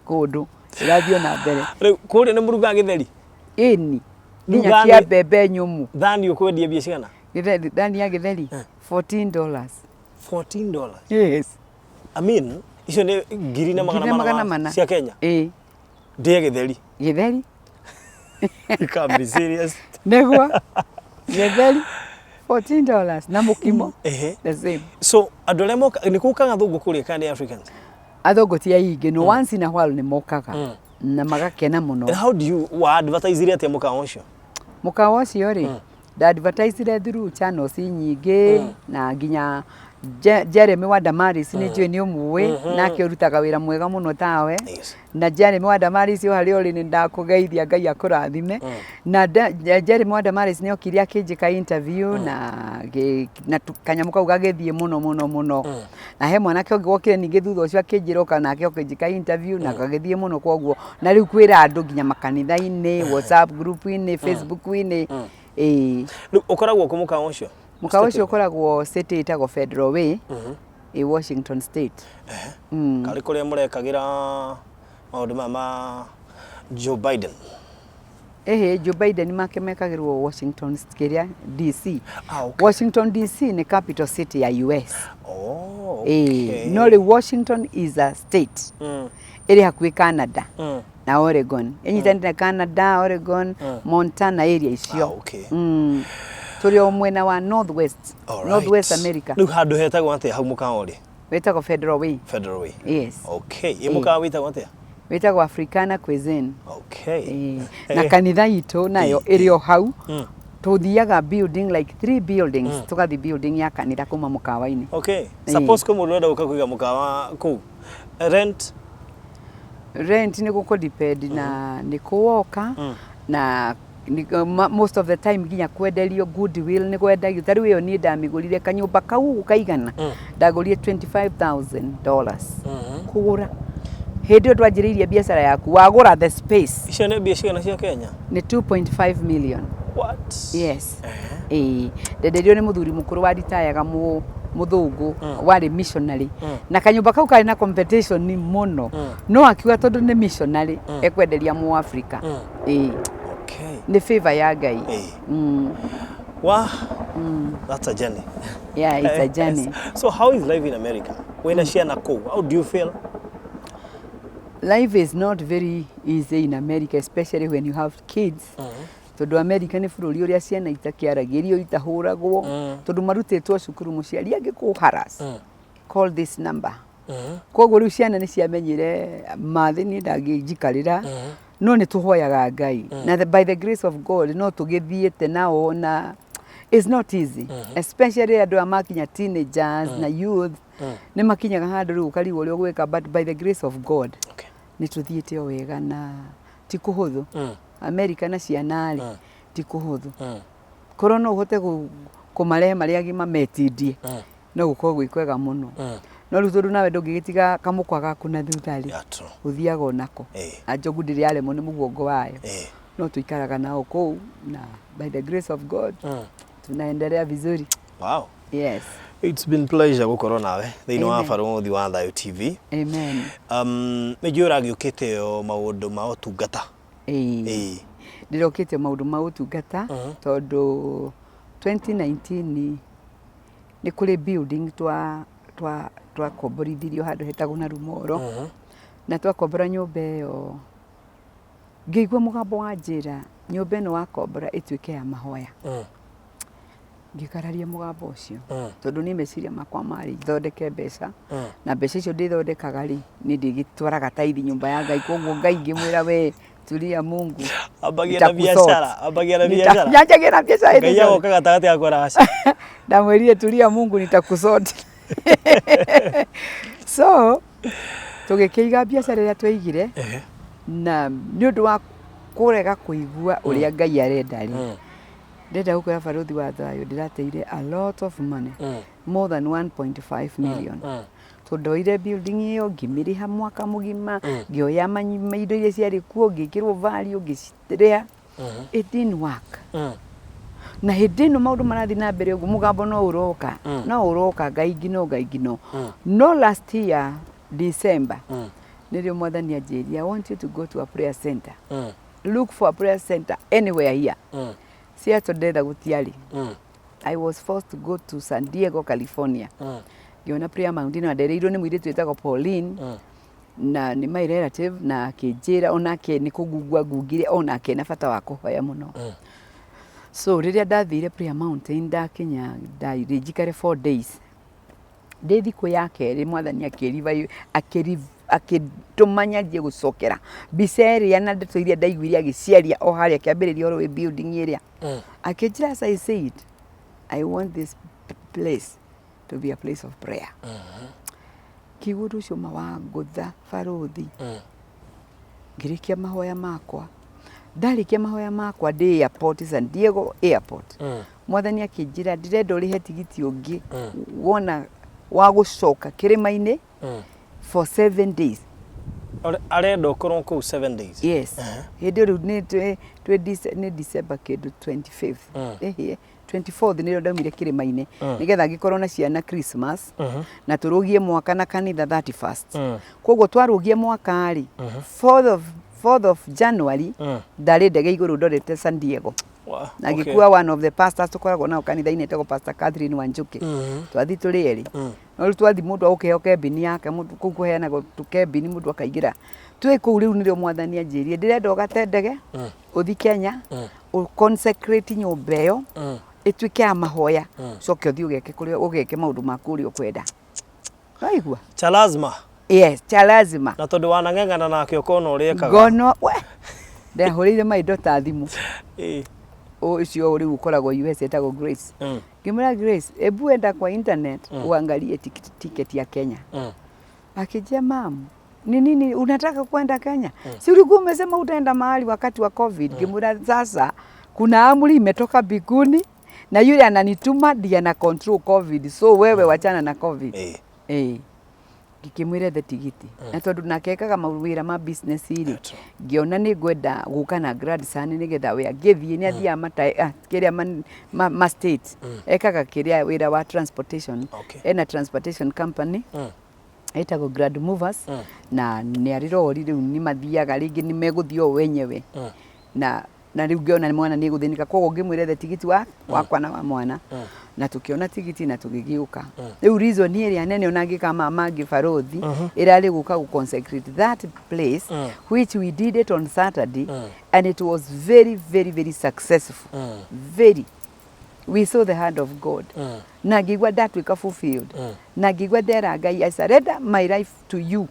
kundu irathio na mbere riu kuri ni muruga githeri ni kia bebe nyumu thani ukwendia bia cigana githeri thani ya githeri $14. Yes. I mean icio ni ngiri na magana cia Kenya ndie githeri you can't be serious negwa githeri $14 na mukimo the same. So andu aria moka ni kukaga thungu kuria kandi Africans athungu ti aingi no once in a while ni mokaga na magakena muno. And how do you advertise atia mukawa ucio? Mukawa ucio ri da advertise through channels nyingi na nginya Jeremy wa Damaris ni njui ni umwe nake urutaga wira mwega muno tawe na Jeremy wa Damaris yo hari ori ni ndakugeithia Ngai akurathime na Jeremy wa Damaris ni okiria kinjika interview na kanyamu kau gagethie muno na he mwanake ongi wokire ningi thutha ucio akinjiroka nake okinjika interview na kagethie muno koguo na riu kwira andu nginya makanitha-ini WhatsApp group-ini Facebook-ini ukoragwo ku mukawa ucio? Mukawa ucio ukoragwo city itagwo Federal Way Washington State. Kari kuria murekagira maundu ma Joe Biden Joe Biden make mekagirwo Washington kiria DC. Okay. Washington DC ni capital city ya US. Oh, okay. No, Washington is a state. Iri hakuhi Canada. Na Oregon. Enyitanire Canada, Oregon, Montana area icio. Okay. Turi o mwena wa Northwest. Northwest America. Riu handu hetagwo atia hau mukawa ri? Wetagwo Federal Way. Federal Way. Yes. Okay. Ye mukawa witagwo atia? Wetagwo Africana Cuisine. Okay. Na kanitha itu nayo iri o hau. Tuthiaga building like 3 buildings. Tugathi building ya kanitha kuma mukawa-ini. Okay. Suppose ko mundu enda guka kuiga mukawa ku rent ni guko depend na ni kuoka na most of the time ginya kwenderio goodwill ni kwendagio tari iyo ni ndamigurire kanyumba kau kaigana ndagurire $25,000 kugura hindi yo twanjiriirie biashara yaku wagura the space icio ni biashara cia Kenya ni 2.5 million. What? Yes. Ndenderio ni muthuri mukuru wa ritayaga muthungu wari missionary na kanyumba kau kari na competition ni muno no akiuga tondu ni missionary ekwenderia mu Africa. Okay. Ni favor ya Ngai. Wow. That's a journey. Yeah, it's a journey. So how is life in America? When I share Nako, how do you feel? Life is not very easy in America, especially when you have kids. Tondu America ni bururi uria ciana itakiaragirio itahuragwo tondu marutetwo cukuru muciari angikuharas call this number. Koguo riu ciana ni ciamenyire mathi ni ndagijikarira no ni tuhoyaga Ngai na by the grace of God no tugithiete nao na it's not easy especially andu amakinya teenagers na youth ni makinyaga handu riu kariwo uria gweka but by the grace of God ni tuthiete o wega na ti kuhuthu. America na ciana ri ti kuhuthu korwo no uhote kumarehe maria agima metindie no gukorwo gwikwega muno no riu tondu nawe ndungigitiga kamukwa gaku na thuthari uthiaga nako ajogu ndiri aremo ni mugongo wayo no tuikaraga nao kou na by the grace of God tunaendelea vizuri. Wow. Yes. It's been pleasure gukorwo nawe thiini wa Faruthi wa Thayo TV. Amen. Mejura giukite o maundu ma utungata. Ndirokite maundu ma utungata tondu 2019 ni kuri building twa komborithirio handu hetagwo na Rumoro na twakombora nyumba iyo ngĩigua mugambo wa njĩra nyumba ĩno wakombora ĩtuĩke ya mahoya ngĩkararia mugambo ũcio tondu ni meciria makwa mari thondeke mbeca na mbeca icio ndithondekaga ri ni ndigitwaraga taithi nyumba ya Ngai koguo Ngai ngĩmwĩra we tulia Mungu ambagia na biashara nyanjagia na biashara Ngai yako gatagati yako rasha ndamwĩrire tulia Mungu nitakusoti. So tugikiiga biashara ĩrĩa tweigire na nĩ ũndũ wa kurega kuigua uria Ngai arenda ri ndenda gukwira Faruthi wa Thayo ndirateire a lot of money more than 1.5 million tondoire building iyo ngimiriha mwaka mugima ngioya indo iria ciari kuo ngikirwo value ngiciria it didn't work na hindi no maundu marathi na mbere ugu mugambo no uroka Ngai ngino no last year December nirio mwathani anjĩria I want you to go to a prayer center look for a prayer center anywhere here Seattle gutiari I was forced to go to San Diego, California ngiona prayer mountain na ndereirwo ni mwiritu wetagwo Pauline na ni my relative na kinjira onake ni kugugwa gugire onake na bata wa kuhoya muno so riria ndathire prayer mountain ndakinya ndarijikare 4 days ndethi ku yake ri mwathani akitumanya nje gucokera biceria na ndeto iria ndaiguiria agiciaria o haria kiambiriria oro building iria akinjira as I said I want this place to be a place of prayer kigundu cio mawangutha Faruthi ngirikia mahoya makwa ndarikia mahoya makwa ndi airport San Diego airport mwathani akinjira ndirenda urihe tigiti ungi wona wa gucoka kirima-ini for 7 days arenda ukorwo ku 7 days yes hindi riu ni December kindu 25th 24th nĩrĩo ndaumire kĩrĩma-inĩ nĩgetha ngĩkorwo na ciana Christmas na tũrũgie mwaka na kanitha 31st koguo twarũgie mwaka rĩ 4th of January ndari ndege iguru ndorete San Diego Wow. na gikuwa one of the pastors tukoragwo nao kanitha-inĩ etagwo Pastor Catherine Wanjuki twathi tũrĩ erĩ no rĩu twathi mũndũ agũkĩheo kebini yake mũndũ kũu kũheanagwo tũkebini mũndũ akaingĩra twĩ kũu rĩu nĩrĩo mwathani anjĩrire ndĩrenda ũgate ndege ũthi Kenya consecrate nyũmba ĩyo ĩtuĩke ya mahoya coke ũthiĩ ũgeke kũrĩa ũgeke maũndũ maku ũrĩa ũkwenda waigua cha lazima yes cha lazima na tondũ wanang'eng'ana nake ũkona ũrĩa ekaga ngono we ndahũrĩire maindo ta thimũ ũcio rĩu ũkoragwo US etagwo Grace ngĩmwĩra Grace ebu enda kwa internet uangalie ticket ya Kenya akijia mam ni nini unataka kwenda Kenya si ulikuwa umesema utaenda mahali wakati wa COVID ngĩmwĩra sasa kuna amri imetoka biguni na yule ananituma ndiye ana control COVID so wewe wachana na COVID ngĩkĩmwĩra the tigiti na tondũ nakekaga mawĩra ma business iri ngĩona nĩ ngwenda gũka na grandson nĩgetha we ngĩthiĩ nĩ athiaga kĩrĩa ma state ekaga kĩrĩa wĩra wa transportation ena transportation company etagwo Grand Movers na nĩ arirori rĩu nĩ mathiaga rĩngĩ nĩ megũthiĩ o wenyewe na rĩu ngĩona mwana nĩ gũthĩnĩka koguo ngĩmwĩra the tigiti wakwa na wa mwana na tukiona tigiti na tũgĩgĩũka rĩu reason ĩrĩa nene ona ngĩkama mangĩ barothi ĩrarĩ gũka gũ consecrate that place which we did it on Saturday and it was very very very successful very we saw the hand of God na ngĩigua ndatuĩka fulfilled na ngĩigua ndera Ngai I surrender my life to you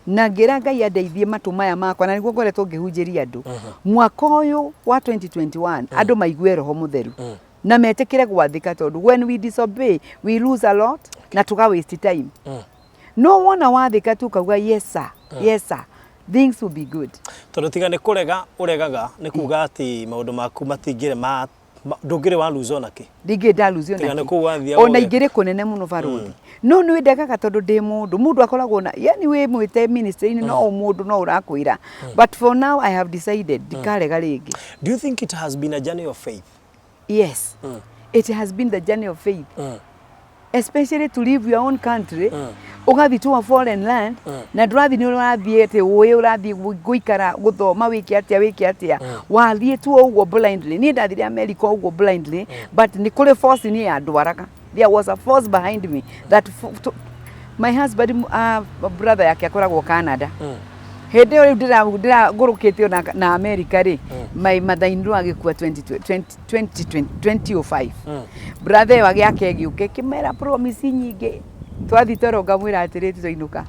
na ngĩra Ngai andeithie matũ maya makwa na nĩguo ngoretwo ngĩhunjĩria andũ mwaka ũyũ wa 2021 andũ maigue roho mũtheru na metĩkĩre gwathĩka tondũ when we disobey we lose a lot na tuka waste time no wona wathĩka tu kauga yes sir things will be good tondũ tiga nĩ kũrega ũregaga nĩ kuga atĩ maũndũ maku matingĩre ma ndũngĩrĩ wa lose ona kĩ ndingĩ nda lose ona kĩ ona ingĩrĩ kũnene mũno barothi no nĩ ndegaga tondũ ndĩ mũndũ akoragwo na yani wĩ mwĩte ministry-inĩ no mũndũ no ũrakwĩra but for now I have decided ndikarega rĩngĩ. Do you think it has been a journey of faith? Yes, it has been the journey of faith, especially to leave your own country, ugathi to a foreign land, na ndũrathi nĩ ũrathiĩ ati ũrathiĩ gũikara gũthoma wĩke atĩa, wathiĩ tu ũguo blindly. Niĩ ndathire America ũguo blindly, but nĩ kũrĩ force niĩ yandwaraga. There was a force behind me that my husband brother yake akoragwo Canada. Hende ĩyo ndĩragũrũkĩte na America rĩ my mother-in-law agĩkua 2005 brother wake agĩũke kĩmera promise nyingĩ twathi toro ngamwĩra atĩrĩ tũinũka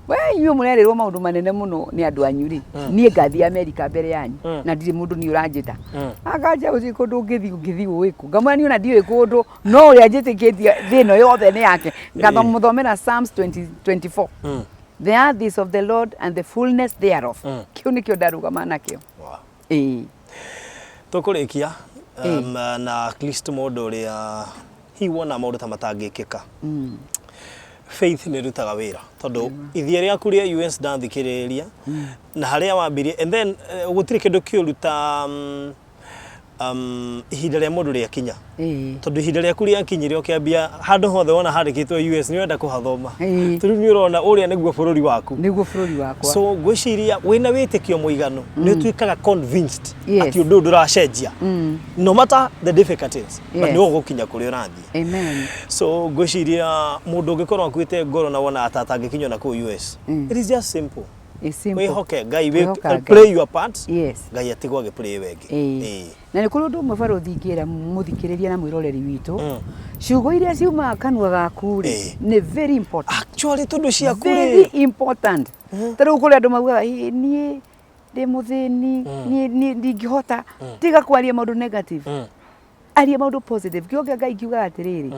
we inyuĩ mũrerĩrwo maũndũ manene mũno nĩ andũ anyu rĩ niĩ ngathiĩ America mbere yanyu na ndirĩ mũndũ nĩ ũranjĩta akanja ũcio kũndũ ũngĩthiĩ ũĩkũ ngamwĩra niĩ ona ndiũĩ kũndũ no ũrĩa njĩtĩkĩtie thĩ ĩno yothe nĩ yake ngathomera Psalms 24 The earth is of the Lord and the fullness thereof. Kiu nikio ndarugama nakio. Tũkũrĩkia na Kristo mũndũ ũrĩa hiwona maũndũ ta matangĩkĩka. Faith nĩ rutaga wĩra tondũ ithia rĩaku rĩa US ndathikĩrĩria na harĩa wambirie and then gũtirĩ kĩndũ kĩũruta ihinda rĩa mũndũ rĩakinya tondũ ihinda rĩaku rĩakinyire ũkĩambia handũ hothe wona handĩkĩtwo US nĩ wenda kũhathoma tondũ nĩ ũrona ũrĩa nĩguo bũrũri waku so ngwĩciria wĩna wĩtĩkio mũiganu nĩ ũtuĩkaga convinced atĩ ũndũ ndũracenjia no matter the difficulties but nĩ ũgũkinya kũrĩa ũrathiĩ amen so ngwĩciria mũndũ ũngĩkorwo akuĩte ngoro na wona atangĩkinywo na kũu US it is just simple. Wehoke Ngai play your part. Yes. Ngai atigwo agĩplay wenge. Na nĩ kũrĩ ũndũ ũmwe barothi ingĩra mũthikĩrĩria na mwĩroreri witũ ciugo iria ciuma kanua gaku rĩ nĩ very important. Actually tondũ ciaku rĩ very important. Tondũ kũrĩ andũ maugaga niĩ ndĩ mũthĩni niĩ ndingĩhota tiga kwaria maũndũ negative aria maũndũ positive kĩoga Ngai kiuga atĩrĩrĩ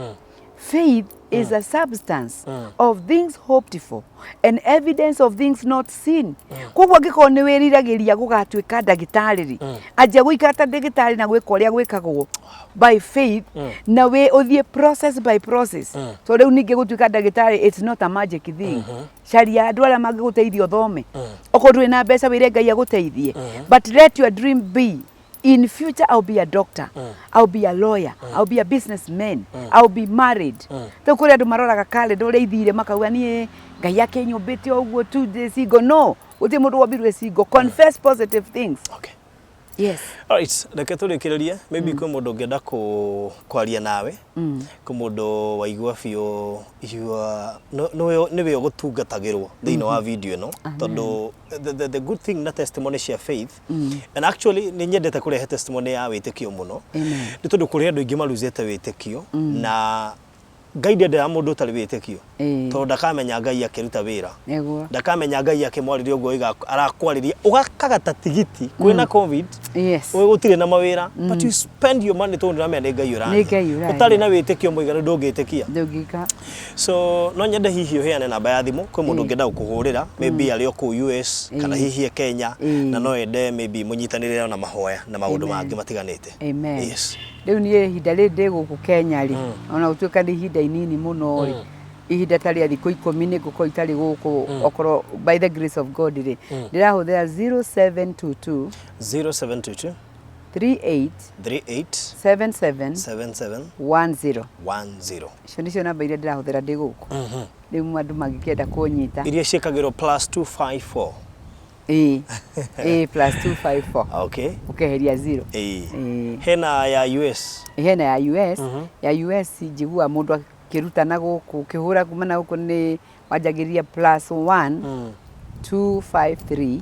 faith is a substance of things hoped for and evidence of things not seen. Koguo angĩkorwo nĩ wĩriragĩria gũgatuĩka ndagĩtarĩ rĩ anjia gũikara ta ndagĩtarĩ na gwĩka ũrĩa gwĩkagwo by faith na we ũthiĩ process by process so rĩu ningĩ gũtuĩka ndagĩtarĩ it's not a magic thing caria andũ arĩa mangĩgũteithia ũthome okorwo ndũrĩ na mbeca wĩre Ngai agũteithie but let your dream be in future I'll be a doctor, I'll be a lawyer, I'll be a businessman, I'll be married. Tũ kũrĩ andũ maroraga calendar ũrĩa ithire makauga niĩ Ngai yake nyũmbĩte ũguo 2 days ago no Uti mundu wambirwe cingo. Confess positive things. Okay. Yes. All right, reke turikirerie maybe kwi mundu ngenda kwaria nawe kwi mundu waigua biũ niwe ũgũtungatagĩrwo thĩinĩ wa video ĩno tondũ the good thing na testimony cia faith and actually nĩ nyendete kũrehe testimony ya wĩtĩkio mũno nĩ tondũ kũrĩ andũ aingĩ maruzĩte wĩtĩkio na guided ya mundu utari wĩtĩkio tondũ ndakamenya Ngai akĩruta wĩra ndakamenya Ngai akĩmwarĩria ũguo arakwariria ũgakagata tigiti kwĩna covid gũtirĩ na mawĩra but you spend your money tondũ ndĩramenya nĩ Ngai ũrani ũtarĩ na wĩtĩkio mũiganu ndũngĩtĩkia so no nyende hihi ũheane namba ya thimũ kwĩ mũndũ ũngĩenda gũkũhũrĩra maybe arĩ o kũu US kana hihi Kenya na no ende maybe mũnyitanĩre na mahoya na maũndũ mangĩ matiganĩte. Yes. Riu ni ihinda ri ndi guku Kenya ri ona utuika ni ihinda inini muno ri ihinda tari thikũ 10 ni guko itari guku okoro by the grace of God ri ndirahuthira 0722 0722 38 77 10 10 nicio namba iria ndirahuthira ndi guku riu andu magikienda kunyita iria ciikagirwo +254 plus 254. Okay. Ukeheria 0. Hena ya US. Hena ya US. Ya US njigua mundu akiruta na guku kihura kuma na guku ni wajagiria +1 253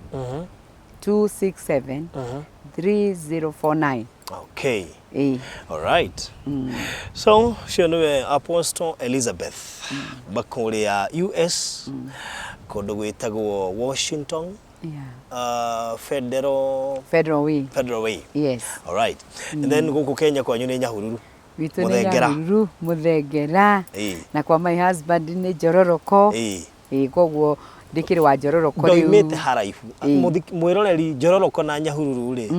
267 3049. Okay. All right. So, shonwe Apostle Elizabeth bakuri ya US kundu gwitagwo Washington. Federal Way. Yes. All right. And then guku Kenya kwa nyune Nyahururu. Witu ni Nyahururu, Muthengera. Na kwa my husband ni Njororoko. Koguo ndikiri wa Njororoko riu. Ndoimete haraihu. Mwiroreri Njororoko na Nyahururu ri.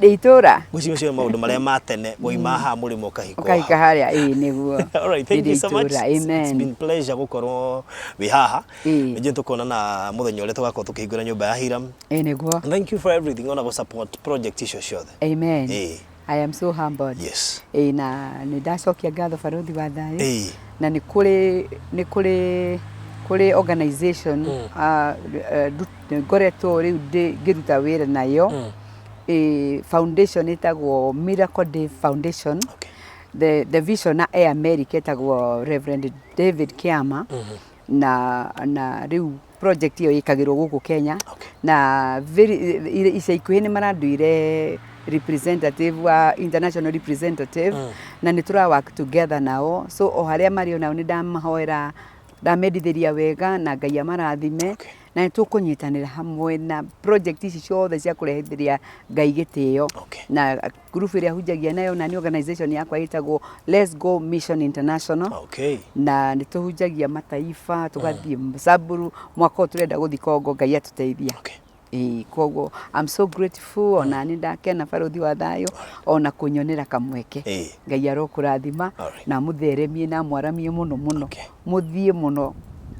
Itura. Gucio maundu maria matene boima ha murimo kahiko. Kahika haria niguo. All right, thank you so much. Amen. It's been pleasure gukorwo wi haha. Nje tukona na muthenya uria tugakorwo tukihingura nyumba ya Hiram. Niguo. Thank you for everything on our support project icio ciothe. Amen. I am so humbled. Yes. Na ni ndacokia ngatho baruthi wa thayo. Na ni kuri organization ngoretwo riu ngiruta wira nayo foundation itagwo Miracle Day Foundation. The vision na America itagwo Reverend David Kiama na riu project iyo ikagirwo guku Kenya na ica ikuhi ni maranduire representative wa international representative na ni tura work together nao so o haria mario nao ni ndamahoera ndamedithiria wega na Ngai amarathime na tukunyitanira hamwe na project ici ciothe cia kurehithiria Ngai gitio na group iria hujagia nayo na ni organization yakwa itagwo Let's Go Mission International na nituhujagia mataifa tugathie Samburu mwako turenda guthi Kongo Ngai atuteithia koguo I'm so grateful ona ni ndakena baruthi wa thayo ona kunyonera kamweke Ngai arokurathima na mutheremie na mwaramie muno muthie muno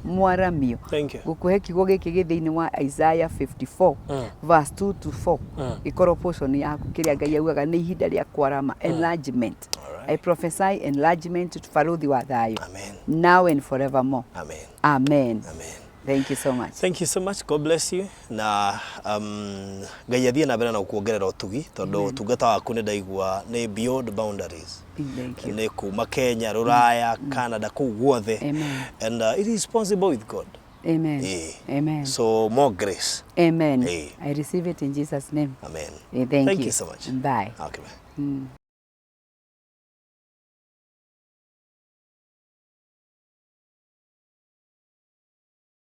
mwaramio gukuhe kigo giki githiini wa Isaiah 54 verse 2 to 4 ikoro portion yaku kiria Ngai augaga ni ihinda ria kwarama enlargement. I prophesy enlargement to baruthi wa thayo now and forevermore. Amen. Thank you so much. Thank you so much. God bless you. Na Ngai athie na mbere na kuongerera utugi tondu tungata waku ni ndaigua ni beyond boundaries. Thank you. Ni kuma Kenya, Ruraya, Canada, kuu guothe. And it is possible with God. Amen. Amen. So more grace. Amen. I receive it in Jesus' name. Amen. Thank you. Thank you so much. Bye. Okay. Bye.